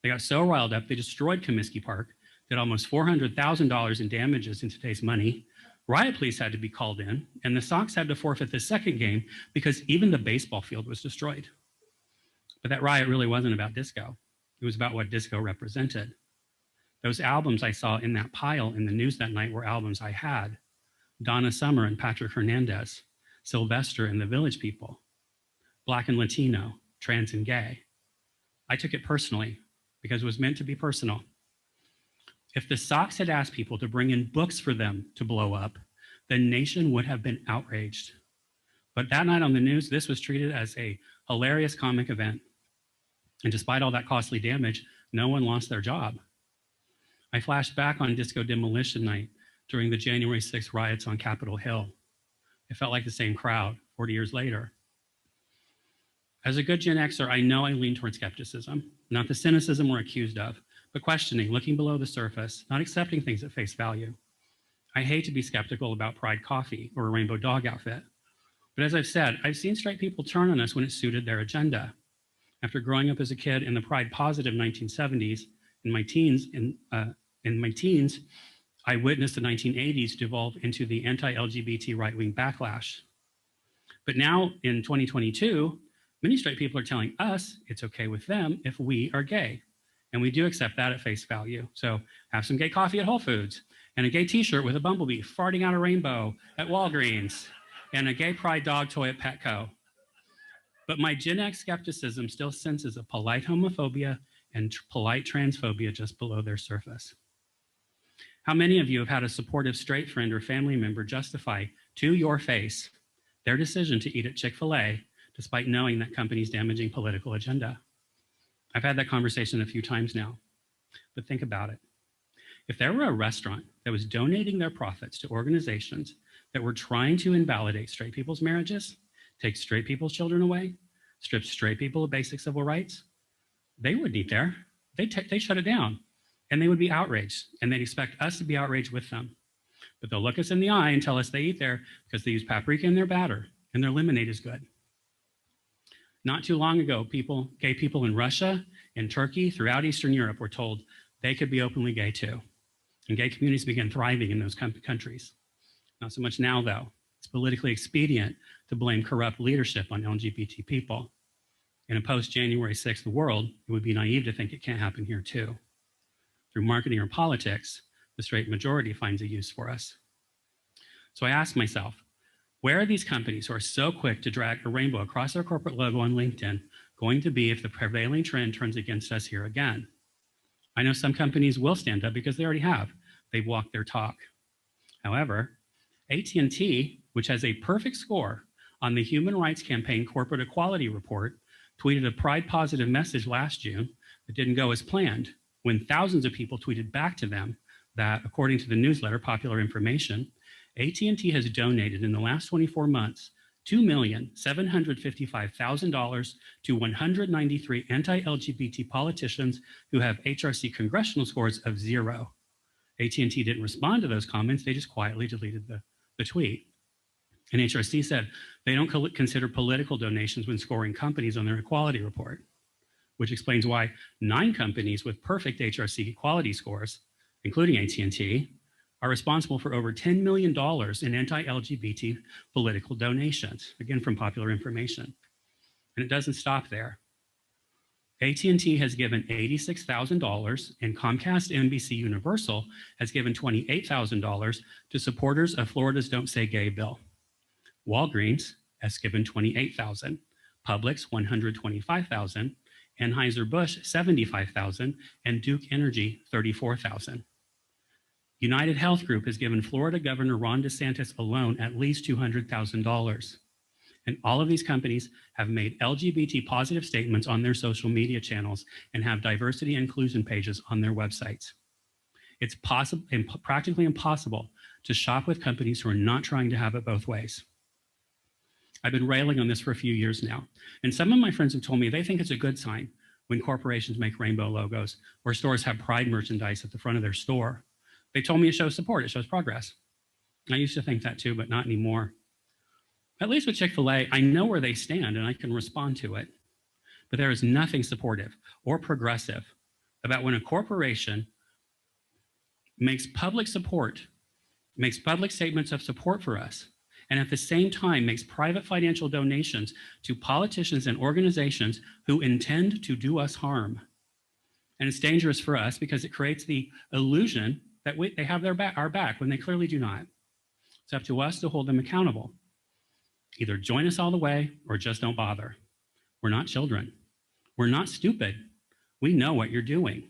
They got so riled up, they destroyed Comiskey Park, did almost $400,000 in damages in today's money. Riot police had to be called in, and the Sox had to forfeit the second game because even the baseball field was destroyed. But that riot really wasn't about disco. It was about what disco represented. Those albums I saw in that pile in the news that night were albums I had. Donna Summer and Patrick Hernandez, Sylvester and the Village People, Black and Latino, trans and gay. I took it personally because it was meant to be personal. If the Sox had asked people to bring in books for them to blow up, the nation would have been outraged. But that night on the news, this was treated as a hilarious comic event. And despite all that costly damage, no one lost their job. I flashed back on Disco Demolition Night during the January 6th riots on Capitol Hill. It felt like the same crowd 40 years later. As a good Gen Xer, I know I lean toward skepticism, not the cynicism we're accused of, but questioning, looking below the surface, not accepting things at face value. I hate to be skeptical about Pride coffee or a rainbow dog outfit. But as I've said, I've seen straight people turn on us when it suited their agenda. After growing up as a kid in the Pride positive 1970s, in my teens, I witnessed the 1980s devolve into the anti-LGBT right-wing backlash. But now in 2022, many straight people are telling us it's okay with them if we are gay. And we do accept that at face value. So have some gay coffee at Whole Foods and a gay t-shirt with a bumblebee farting out a rainbow at Walgreens and a gay pride dog toy at Petco. But my Gen X skepticism still senses a polite homophobia and polite transphobia just below their surface. How many of you have had a supportive straight friend or family member justify to your face their decision to eat at Chick-fil-A despite knowing that company's damaging political agenda? I've had that conversation a few times now, but think about it. If there were a restaurant that was donating their profits to organizations that were trying to invalidate straight people's marriages, take straight people's children away, strip straight people of basic civil rights, they wouldn't eat there. They shut it down, and they would be outraged, and they'd expect us to be outraged with them. But they'll look us in the eye and tell us they eat there because they use paprika in their batter, and their lemonade is good. Not too long ago, gay people in Russia, in Turkey, throughout Eastern Europe were told they could be openly gay too. And gay communities began thriving in those countries. Not so much now though. It's politically expedient to blame corrupt leadership on LGBT people. In a post-January 6th world, it would be naive to think it can't happen here too. Through marketing or politics, the straight majority finds a use for us. So I ask myself, where are these companies who are so quick to drag a rainbow across their corporate logo on LinkedIn going to be if the prevailing trend turns against us here again? I know some companies will stand up because they already have. They've walked their talk. However, AT&T, which has a perfect score on the Human Rights Campaign Corporate Equality Report, tweeted a pride positive message last June that didn't go as planned when thousands of people tweeted back to them that, according to the newsletter Popular Information, AT&T has donated in the last 24 months $2,755,000 to 193 anti-LGBT politicians who have HRC congressional scores of 0. AT&T didn't respond to those comments, they just quietly deleted the tweet. And HRC said they don't consider political donations when scoring companies on their equality report, which explains why 9 companies with perfect HRC equality scores, including AT&T, are responsible for over $10 million in anti-LGBT political donations, again from Popular Information. And it doesn't stop there. AT&T has given $86,000 and Comcast NBC Universal has given $28,000 to supporters of Florida's Don't Say Gay bill. Walgreens has given $28,000, Publix $125,000, Anheuser-Busch $75,000, and Duke Energy $34,000. United Health Group has given Florida Governor Ron DeSantis alone at least $200,000. And all of these companies have made LGBT positive statements on their social media channels and have diversity and inclusion pages on their websites. It's possible and practically impossible to shop with companies who are not trying to have it both ways. I've been railing on this for a few years now, and some of my friends have told me they think it's a good sign when corporations make rainbow logos or stores have pride merchandise at the front of their store. They told me it shows support, it shows progress. I used to think that too, but not anymore. At least with Chick-fil-A, I know where they stand and I can respond to it. But there is nothing supportive or progressive about when a corporation makes public statements of support for us, and at the same time makes private financial donations to politicians and organizations who intend to do us harm. And it's dangerous for us because it creates the illusion that they have our back when they clearly do not. It's up to us to hold them accountable. Either join us all the way or just don't bother. We're not children. We're not stupid. We know what you're doing.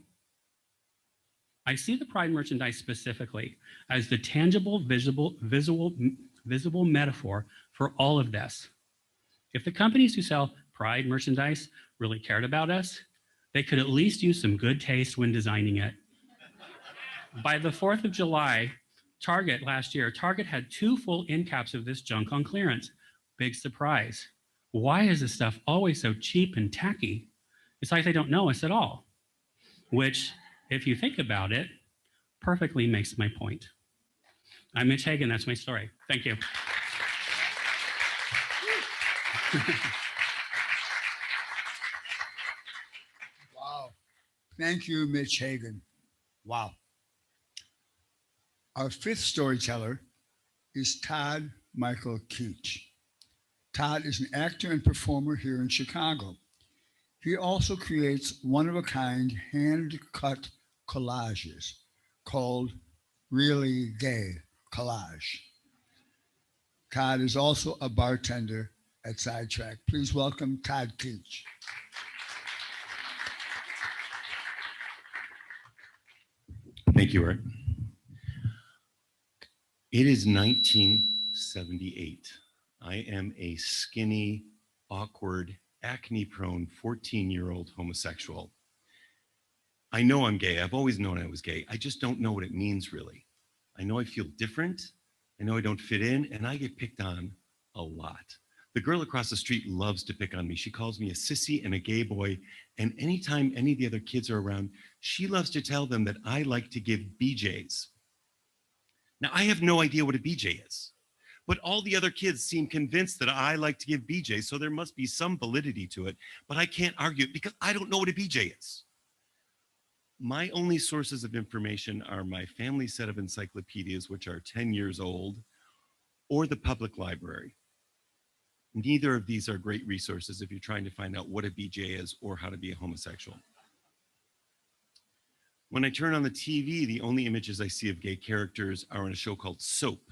I see the Pride merchandise specifically as the tangible, visible metaphor for all of this. If the companies who sell Pride merchandise really cared about us, they could at least use some good taste when designing it. By the 4th of July, last year, Target had 2 full end caps of this junk on clearance. Big surprise. Why is this stuff always so cheap and tacky? It's like they don't know us at all. Which, if you think about it, perfectly makes my point. I'm Mitch Hagen, that's my story. Thank you. Wow. Thank you, Mitch Hagan. Wow. Our 5th storyteller is Todd Michael Kiech. Todd is an actor and performer here in Chicago. He also creates one-of-a-kind hand-cut collages called Really Gay Collage. Todd is also a bartender at Sidetrack. Please welcome Todd Keach. Thank you, Art. It is 1978. I am a skinny, awkward, acne-prone 14-year-old homosexual. I know I'm gay. I've always known I was gay. I just don't know what it means, really. I know I feel different. I know I don't fit in, and I get picked on a lot. The girl across the street loves to pick on me. She calls me a sissy and a gay boy, and anytime any of the other kids are around, she loves to tell them that I like to give BJs. Now, I have no idea what a BJ is, but all the other kids seem convinced that I like to give BJs, so there must be some validity to it, but I can't argue it because I don't know what a BJ is. My only sources of information are my family set of encyclopedias, which are 10 years old, or the public library. Neither of these are great resources if you're trying to find out what a BJ is or how to be a homosexual. When I turn on the TV, the only images I see of gay characters are on a show called Soap.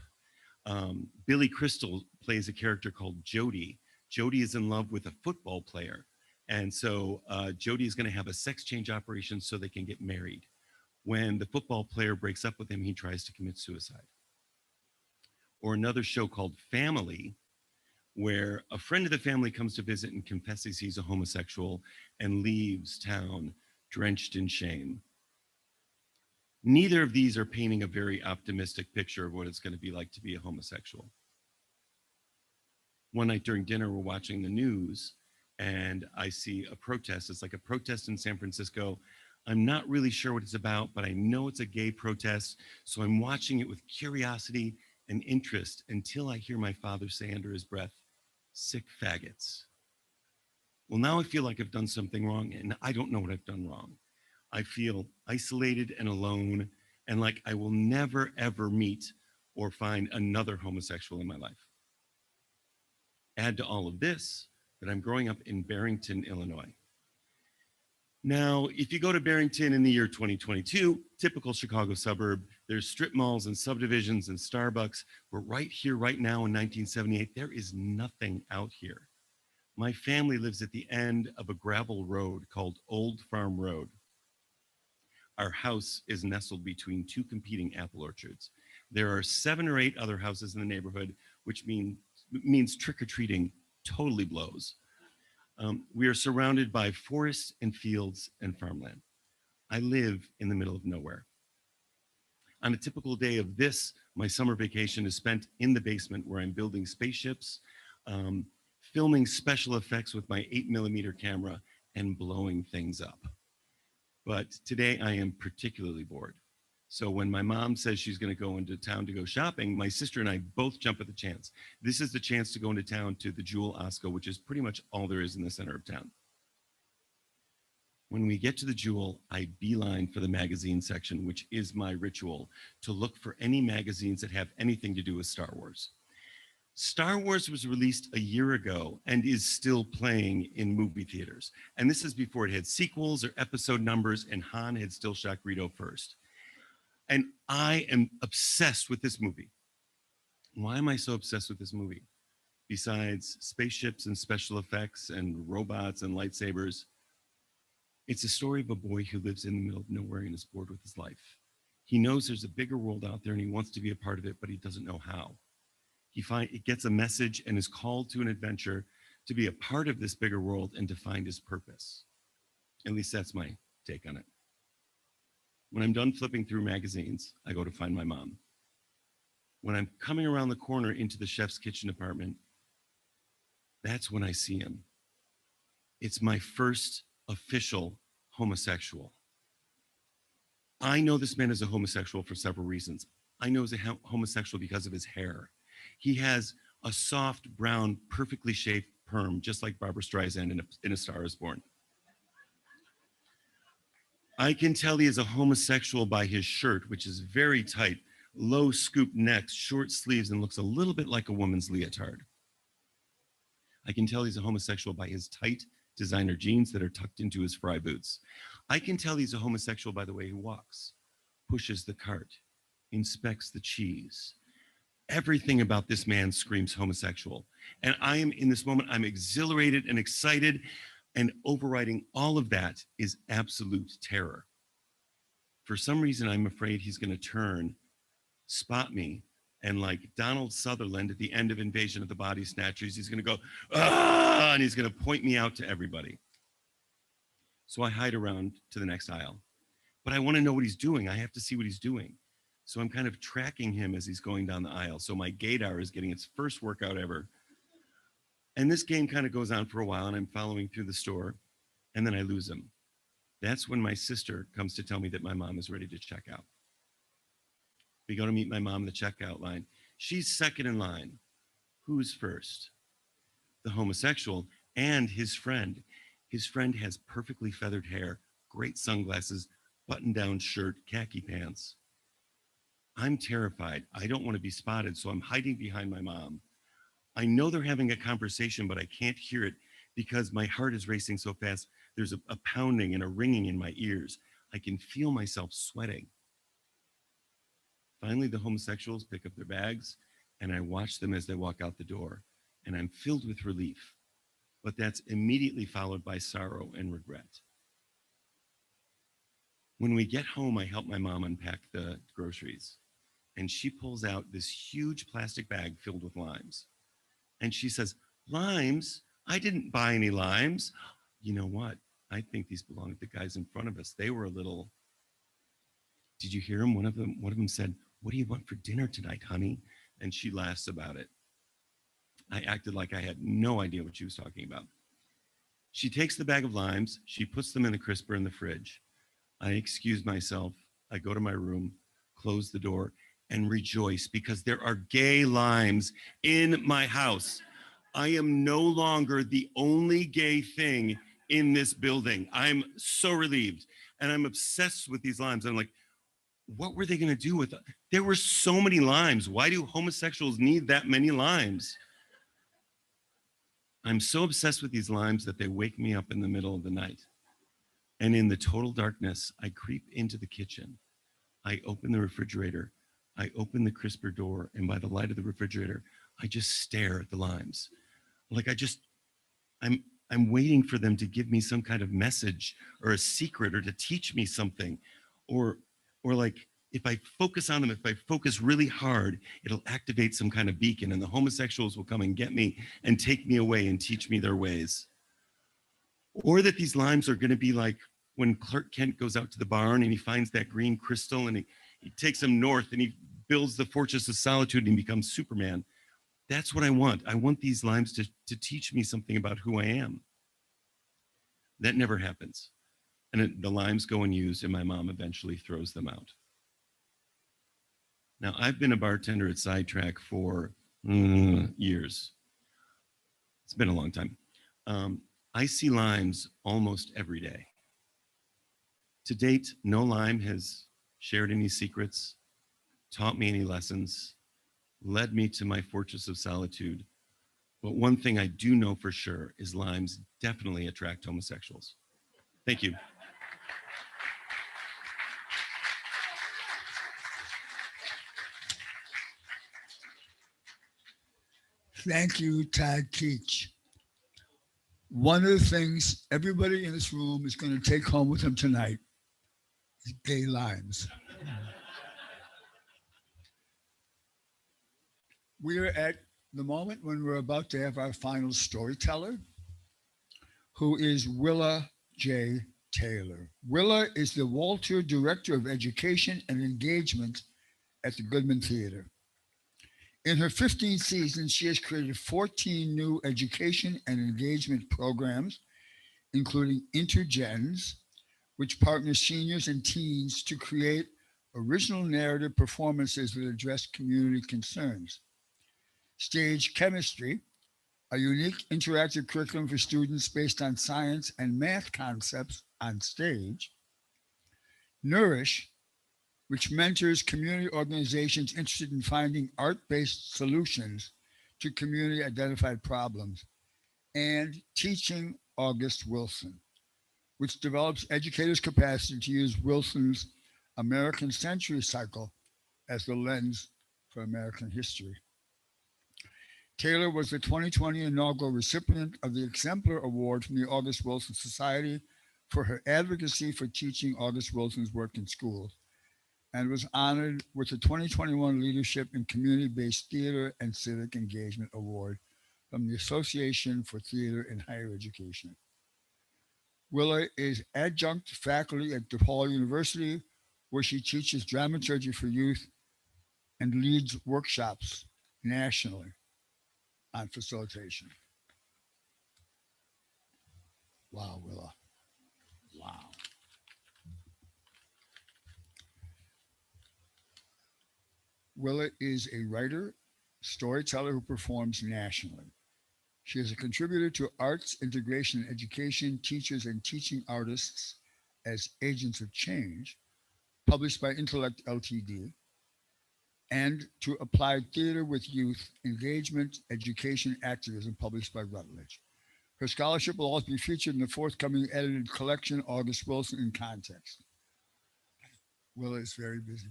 Billy Crystal plays a character called Jody. Jody is in love with a football player. And so Jody is going to have a sex change operation so they can get married. When the football player breaks up with him, he tries to commit suicide. Or another show called Family, where a friend of the family comes to visit and confesses he's a homosexual and leaves town drenched in shame. Neither of these are painting a very optimistic picture of what it's going to be like to be a homosexual. One night during dinner, we're watching the news, and I see a protest. It's like a protest in San Francisco. I'm not really sure what it's about, but I know it's a gay protest. So I'm watching it with curiosity and interest until I hear my father say under his breath, "Sick faggots." Well, now I feel like I've done something wrong, and I don't know what I've done wrong. I feel isolated and alone, and like I will never, ever meet or find another homosexual in my life. Add to all of this that I'm growing up in Barrington, Illinois. Now, if you go to Barrington in the year 2022, typical Chicago suburb, there's strip malls and subdivisions and Starbucks, but right here, right now in 1978, there is nothing out here. My family lives at the end of a gravel road called Old Farm Road. Our house is nestled between 2 competing apple orchards. There are 7 or 8 other houses in the neighborhood, which means trick-or-treating totally blows. We are surrounded by forests and fields and farmland. I live in the middle of nowhere. On a typical day of this, my summer vacation is spent in the basement where I'm building spaceships, filming special effects with my 8mm camera, and blowing things up. But today I am particularly bored. So when my mom says she's going to go into town to go shopping, my sister and I both jump at the chance. This is the chance to go into town to the Jewel Osco, which is pretty much all there is in the center of town. When we get to the Jewel, I beeline for the magazine section, which is my ritual, to look for any magazines that have anything to do with Star Wars. Star Wars was released a year ago and is still playing in movie theaters. And this is before it had sequels or episode numbers, and Han had still shot Greedo first. And I am obsessed with this movie. Why am I so obsessed with this movie? Besides spaceships and special effects and robots and lightsabers, it's a story of a boy who lives in the middle of nowhere and is bored with his life. He knows there's a bigger world out there and he wants to be a part of it, but he doesn't know how. He gets a message and is called to an adventure to be a part of this bigger world and to find his purpose. At least that's my take on it. When I'm done flipping through magazines, I go to find my mom. When I'm coming around the corner into the chef's kitchen department, that's when I see him. It's my first official homosexual. I know this man is a homosexual for several reasons. I know he's a homosexual because of his hair. He has a soft, brown, perfectly shaved perm, just like Barbra Streisand in A Star is Born. I can tell he is a homosexual by his shirt, which is very tight, low scoop neck, short sleeves, and looks a little bit like a woman's leotard. I can tell he's a homosexual by his tight designer jeans that are tucked into his fry boots. I can tell he's a homosexual by the way he walks, pushes the cart, inspects the cheese. Everything about this man screams homosexual. And I am in this moment, I'm exhilarated and excited, and overriding all of that is absolute terror. For some reason, I'm afraid he's going to turn, spot me, and like Donald Sutherland at the end of Invasion of the Body Snatchers, he's going to go, ah, and he's going to point me out to everybody. So I hide around to the next aisle. But I want to know what he's doing. I have to see what he's doing. So I'm kind of tracking him as he's going down the aisle. So my gaydar is getting its first workout ever. And this game kind of goes on for a while, and I'm following through the store, and then I lose him. That's when my sister comes to tell me that my mom is ready to check out. We go to meet my mom in the checkout line. She's second in line. Who's first? The homosexual and his friend. His friend has perfectly feathered hair, great sunglasses, button-down shirt, khaki pants. I'm terrified. I don't want to be spotted, so I'm hiding behind my mom. I know they're having a conversation, but I can't hear it because my heart is racing so fast. There's a pounding and a ringing in my ears. I can feel myself sweating. Finally, the homosexuals pick up their bags, and I watch them as they walk out the door, and I'm filled with relief. But that's immediately followed by sorrow and regret. When we get home, I help my mom unpack the groceries, and she pulls out this huge plastic bag filled with limes. And she says, limes? I didn't buy any limes. You know what? I think these belong to the guys in front of us. They were a little, did you hear him? One of them said, what do you want for dinner tonight, honey? And she laughs about it. I acted like I had no idea what she was talking about. She takes the bag of limes. She puts them in the crisper in the fridge. I excuse myself. I go to my room, close the door, and rejoice because there are gay limes in my house. I am no longer the only gay thing in this building. I'm so relieved. And I'm obsessed with these limes. I'm like, what were they going to do with it? There were so many limes. Why do homosexuals need that many limes? I'm so obsessed with these limes that they wake me up in the middle of the night. And in the total darkness, I creep into the kitchen. I open the refrigerator. I open the crisper door, and by the light of the refrigerator, I just stare at the limes. Like I'm waiting for them to give me some kind of message or a secret or to teach me something. Or like if I focus on them, if I focus really hard, it'll activate some kind of beacon and the homosexuals will come and get me and take me away and teach me their ways. Or that these limes are going to be like when Clark Kent goes out to the barn and he finds that green crystal and he takes them north and he builds the Fortress of Solitude and he becomes Superman. That's what I want. I want these limes to teach me something about who I am. That never happens. And the limes go unused and my mom eventually throws them out. Now, I've been a bartender at Sidetrack for years. It's been a long time. I see limes almost every day. To date, no lime has shared any secrets, taught me any lessons, led me to my Fortress of Solitude. But one thing I do know for sure is limes definitely attract homosexuals. Thank you. Thank you, Todd Keach. One of the things everybody in this room is going to take home with them tonight is gay limes. We are at the moment when we're about to have our final storyteller, who is Willa J. Taylor. Willa is the Walter Director of Education and Engagement at the Goodman Theater. In her 15 seasons, she has created 14 new education and engagement programs, including Intergens, which partners seniors and teens to create original narrative performances that address community concerns. Stage Chemistry, a unique interactive curriculum for students based on science and math concepts on stage. Nourish, which mentors community organizations interested in finding art based solutions to community identified problems. And Teaching August Wilson, which develops educators' capacity to use Wilson's American Century Cycle as the lens for American history. Taylor was the 2020 inaugural recipient of the Exemplar Award from the August Wilson Society for her advocacy for teaching August Wilson's work in schools, and was honored with the 2021 Leadership in Community-Based Theater and Civic Engagement Award from the Association for Theater in Higher Education. Willa is adjunct faculty at DePaul University, where she teaches dramaturgy for youth and leads workshops nationally on facilitation. Wow, Willa. Wow. Willa is a writer, storyteller who performs nationally. She is a contributor to Arts, Integration, and Education, Teachers, and Teaching Artists as Agents of Change, published by Intellect Ltd., and to Applied Theater with Youth, Engagement, Education, Activism, published by Routledge. Her scholarship will also be featured in the forthcoming edited collection, August Wilson in Context. Willa is very busy.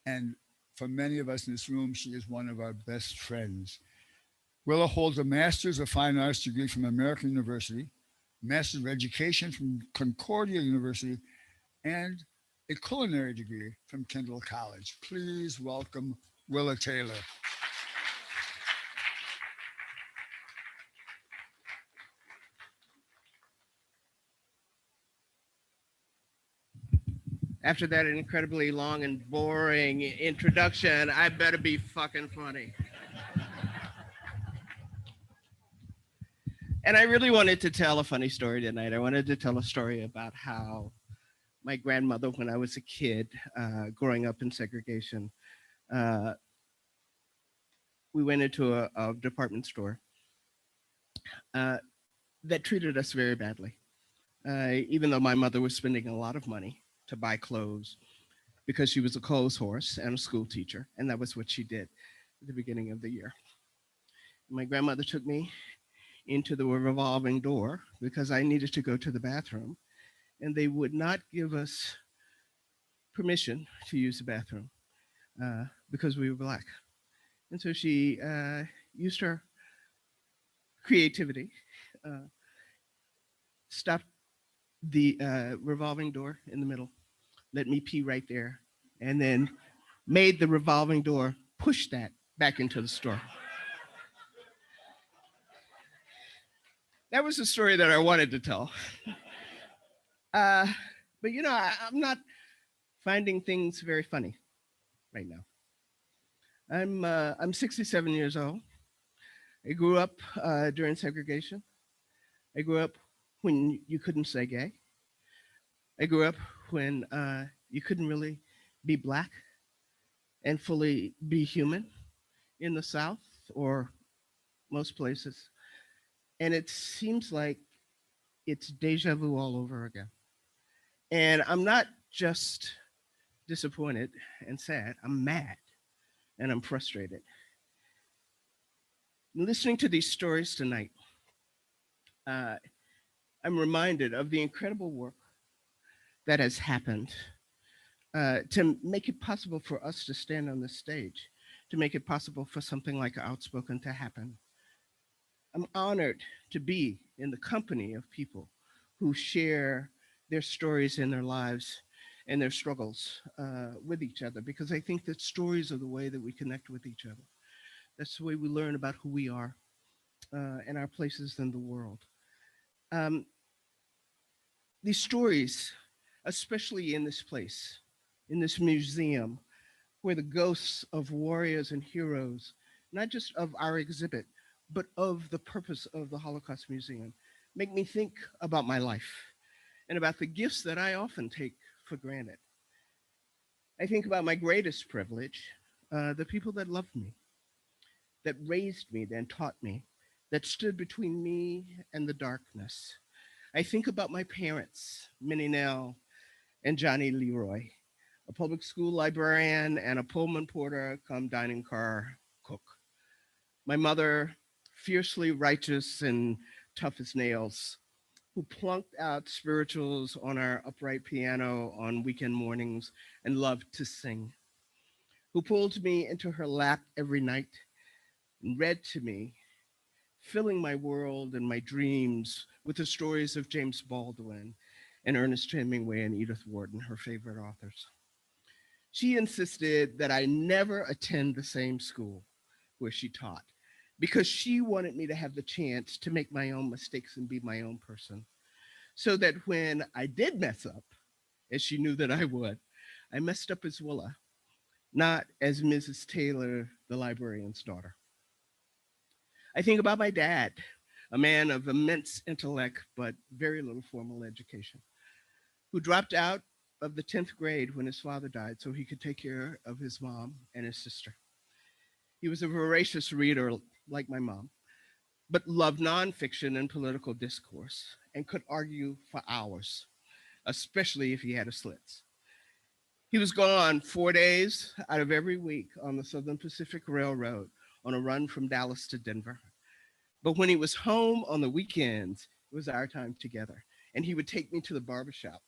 And for many of us in this room, she is one of our best friends. Willa holds a Master's of Fine Arts degree from American University, Master's of Education from Concordia University, and a culinary degree from Kendall College. Please welcome Willa Taylor. After that incredibly long and boring introduction, I better be fucking funny. And I really wanted to tell a funny story tonight. I wanted to tell a story about how my grandmother, when I was a kid, growing up in segregation, we went into a department store that treated us very badly. Even though my mother was spending a lot of money to buy clothes because she was a clothes horse and a school teacher, and that was what she did at the beginning of the year. My grandmother took me into the revolving door because I needed to go to the bathroom, and they would not give us permission to use the bathroom because we were Black. And so she used her creativity, stopped the revolving door in the middle, let me pee right there, and then made the revolving door push that back into the store. That was the story that I wanted to tell. But you know, I'm not finding things very funny right now. I'm 67 years old. I grew up during segregation. I grew up when you couldn't say gay. I grew up when you couldn't really be Black and fully be human in the South or most places. And it seems like it's deja vu all over again. And I'm not just disappointed and sad, I'm mad and I'm frustrated. Listening to these stories tonight, I'm reminded of the incredible work that has happened to make it possible for us to stand on this stage, to make it possible for something like Outspoken to happen. I'm honored to be in the company of people who share their stories and their lives and their struggles with each other, because I think that stories are the way that we connect with each other. That's the way we learn about who we are and our places in the world. Um, these stories, especially in this place, in this museum, where the ghosts of warriors and heroes, not just of our exhibit, but of the purpose of the Holocaust Museum, make me think about my life and about the gifts that I often take for granted. I think about my greatest privilege, the people that loved me, that raised me, that taught me, that stood between me and the darkness. I think about my parents, Minnie Nell and Johnny Leroy, a public school librarian and a Pullman porter come dining car cook. My mother, fiercely righteous and tough as nails, who plunked out spirituals on our upright piano on weekend mornings and loved to sing, who pulled me into her lap every night and read to me, filling my world and my dreams with the stories of James Baldwin and Ernest Hemingway and Edith Wharton, her favorite authors. She insisted that I never attend the same school where she taught, because she wanted me to have the chance to make my own mistakes and be my own person, so that when I did mess up, as she knew that I would, I messed up as Willa, not as Mrs. Taylor, the librarian's daughter. I think about my dad, a man of immense intellect, but very little formal education, who dropped out of the 10th grade when his father died so he could take care of his mom and his sister. He was a voracious reader like my mom, but loved nonfiction and political discourse and could argue for hours, especially if he had a slits. He was gone 4 days out of every week on the Southern Pacific Railroad on a run from Dallas to Denver. But when he was home on the weekends, it was our time together. And he would take me to the barbershop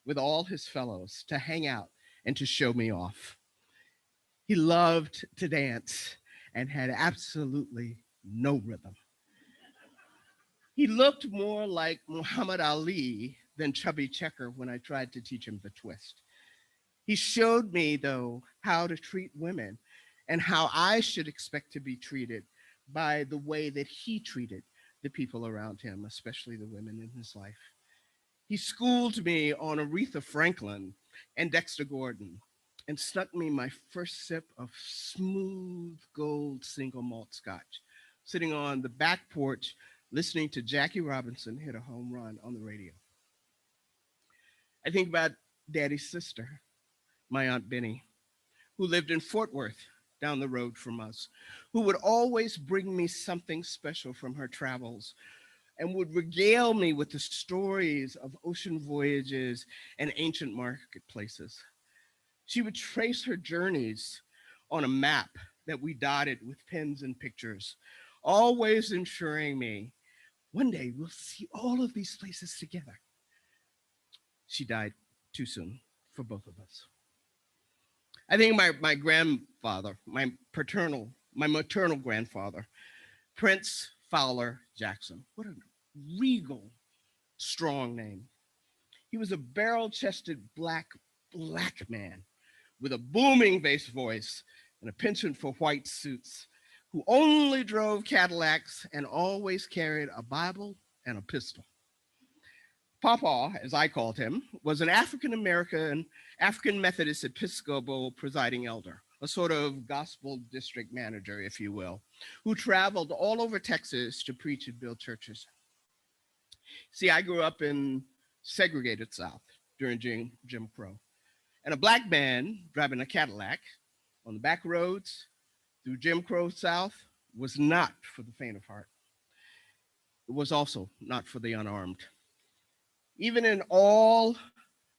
with all his fellows to hang out and to show me off. He loved to dance and had absolutely no rhythm. He looked more like Muhammad Ali than Chubby Checker when I tried to teach him the twist. He showed me, though, how to treat women and how I should expect to be treated by the way that he treated the people around him, especially the women in his life. He schooled me on Aretha Franklin and Dexter Gordon and snuck me my first sip of smooth gold single malt scotch, sitting on the back porch, listening to Jackie Robinson hit a home run on the radio. I think about Daddy's sister, my Aunt Benny, who lived in Fort Worth down the road from us, who would always bring me something special from her travels and would regale me with the stories of ocean voyages and ancient marketplaces. She would trace her journeys on a map that we dotted with pens and pictures, always ensuring me one day we'll see all of these places together. She died too soon for both of us. I think my grandfather, my maternal grandfather, Prince Fowler Jackson. What a regal, strong name. He was a barrel-chested black man with a booming bass voice and a penchant for white suits, who only drove Cadillacs and always carried a Bible and a pistol. Papa, as I called him, was an African Methodist Episcopal presiding elder, a sort of gospel district manager, if you will, who traveled all over Texas to preach and build churches. See, I grew up in segregated South during Jim Crow, and a black man driving a Cadillac on the back roads through Jim Crow South was not for the faint of heart. It was also not for the unarmed. Even in all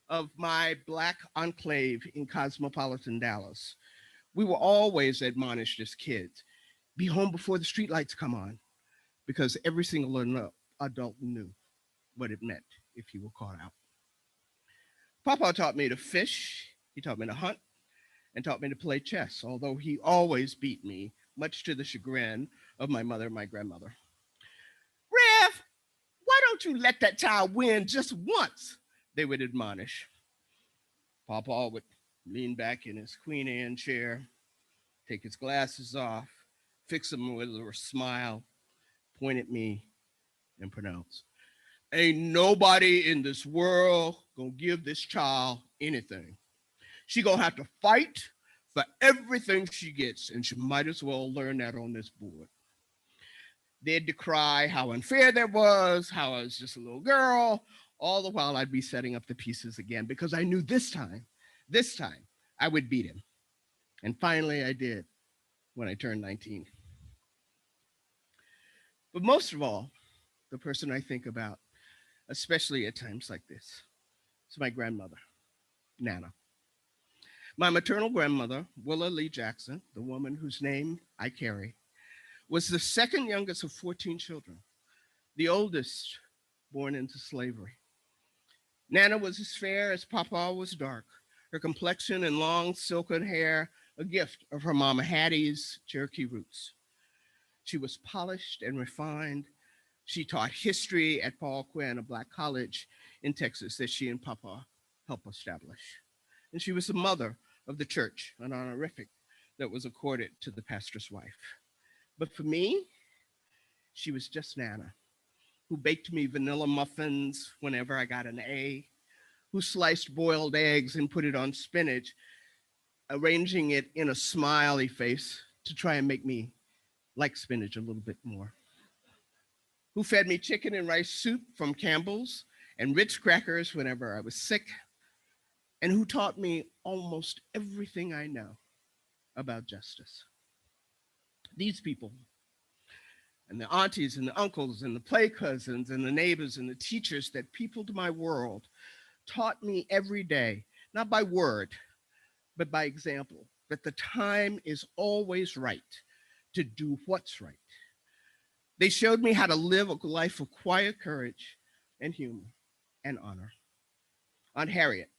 of my black enclave in cosmopolitan Dallas, we were always admonished as kids, be home before the streetlights come on, because every single adult knew what it meant if you were caught out. Papa taught me to fish, he taught me to hunt, and taught me to play chess, although he always beat me, much to the chagrin of my mother and my grandmother. Rev, why don't you let that child win just once? They would admonish. Papa would lean back in his Queen Anne chair, take his glasses off, fix them with a smile, point at me, and pronounce, "Ain't nobody in this world gonna give this child anything. She gonna have to fight for everything she gets, and she might as well learn that on this board." They'd decry how unfair that was, how I was just a little girl, all the while I'd be setting up the pieces again because I knew this time, I would beat him. And finally I did when I turned 19. But most of all, the person I think about, especially at times like this, is my grandmother, Nana. My maternal grandmother, Willa Lee Jackson, the woman whose name I carry, was the second youngest of 14 children, the oldest born into slavery. Nana was as fair as Papa was dark, her complexion and long silken hair a gift of her mama Hattie's Cherokee roots. She was polished and refined. She taught history at Paul Quinn, a Black college in Texas that she and Papa helped establish. And she was the mother of the church, an honorific that was accorded to the pastor's wife. But for me, she was just Nana, who baked me vanilla muffins whenever I got an A, who sliced boiled eggs and put it on spinach, arranging it in a smiley face to try and make me like spinach a little bit more, who fed me chicken and rice soup from Campbell's and Ritz crackers whenever I was sick, and who taught me almost everything I know about justice. These people, and the aunties and the uncles and the play cousins and the neighbors and the teachers that peopled my world, taught me every day, not by word, but by example, that the time is always right to do what's right. They showed me how to live a life of quiet courage and humor and honor. Aunt Harriet,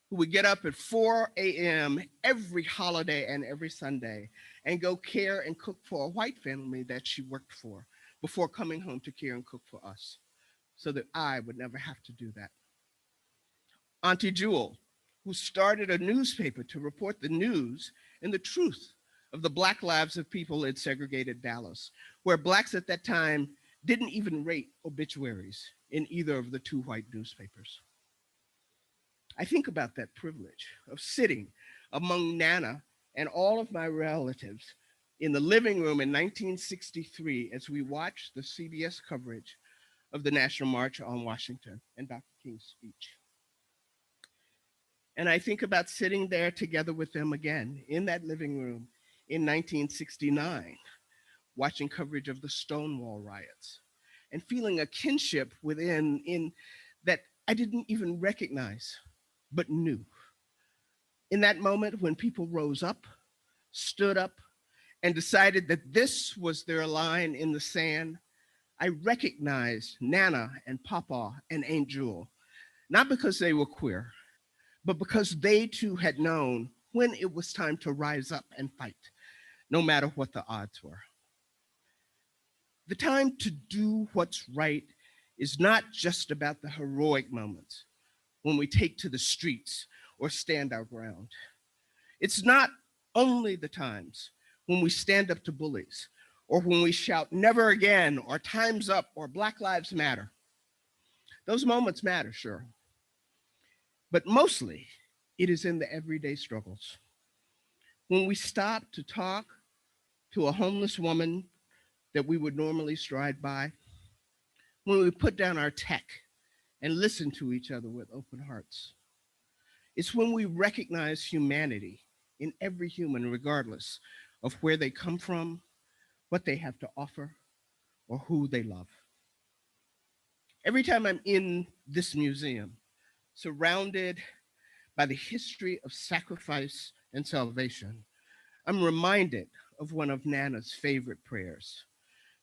who would get up at 4 a.m. every holiday and every Sunday and go care and cook for a white family that she worked for before coming home to care and cook for us so that I would never have to do that. Auntie Jewel, who started a newspaper to report the news and the truth of the Black lives of people in segregated Dallas, where Blacks at that time didn't even rate obituaries in either of the two white newspapers. I think about that privilege of sitting among Nana and all of my relatives in the living room in 1963 as we watched the CBS coverage of the National March on Washington and Dr. King's speech. And I think about sitting there together with them again in that living room in 1969, watching coverage of the Stonewall riots and feeling a kinship within that I didn't even recognize, but knew. In that moment when people rose up, stood up, and decided that this was their line in the sand, I recognized Nana and Papa and Aunt Jewel, not because they were queer, but because they too had known when it was time to rise up and fight, no matter what the odds were. The time to do what's right is not just about the heroic moments when we take to the streets or stand our ground. It's not only the times when we stand up to bullies or when we shout never again or time's up or Black Lives Matter. Those moments matter, sure. But mostly it is in the everyday struggles. When we stop to talk to a homeless woman that we would normally stride by, when we put down our tech and listen to each other with open hearts. It's when we recognize humanity in every human, regardless of where they come from, what they have to offer, or who they love. Every time I'm in this museum, surrounded by the history of sacrifice and salvation, I'm reminded of one of Nana's favorite prayers,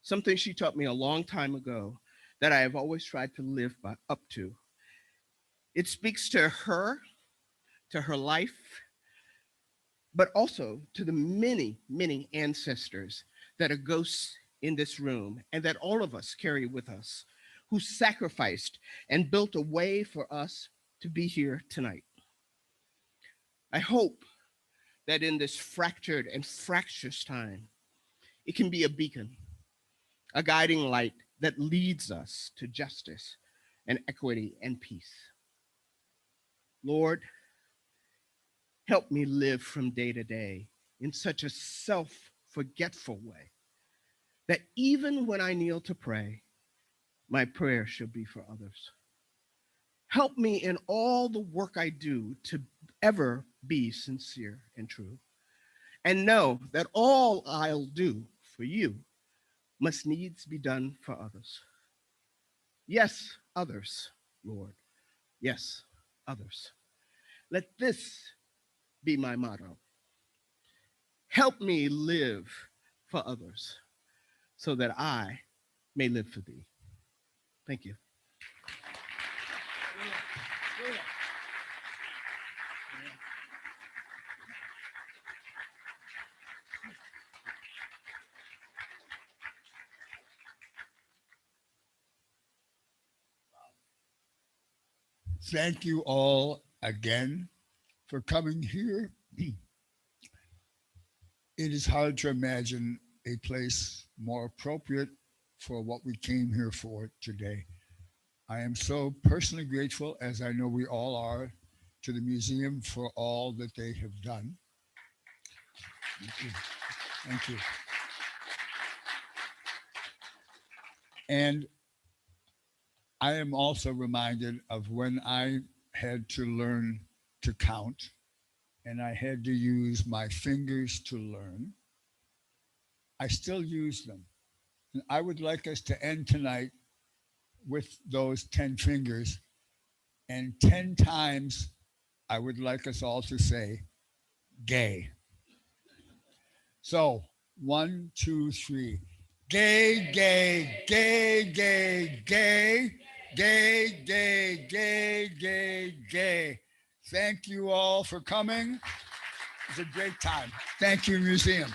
something she taught me a long time ago that I have always tried to live up to. It speaks to her life, but also to the many, many ancestors that are ghosts in this room and that all of us carry with us, who sacrificed and built a way for us to be here tonight. I hope that in this fractured and fractious time, it can be a beacon, a guiding light that leads us to justice and equity and peace. Lord, help me live from day to day in such a self-forgetful way that even when I kneel to pray, my prayer should be for others. Help me in all the work I do to ever be sincere and true, and know that all I'll do for you must needs be done for others. Yes, others, Lord. Yes, others. Let this be my motto. Help me live for others so that I may live for thee. Thank you. Thank you all again for coming here. It is hard to imagine a place more appropriate for what we came here for today. I am so personally grateful, as I know we all are, to the museum for all that they have done. Thank you. Thank you. And I am also reminded of when I had to learn to count and I had to use my fingers to learn. I still use them. And I would like us to end tonight with those 10 fingers, and 10 times I would like us all to say gay. So 1, 2, 3. Gay, gay, gay, gay, gay, gay, gay, gay, gay, gay. Thank you all for coming. It was a great time. Thank you, museum.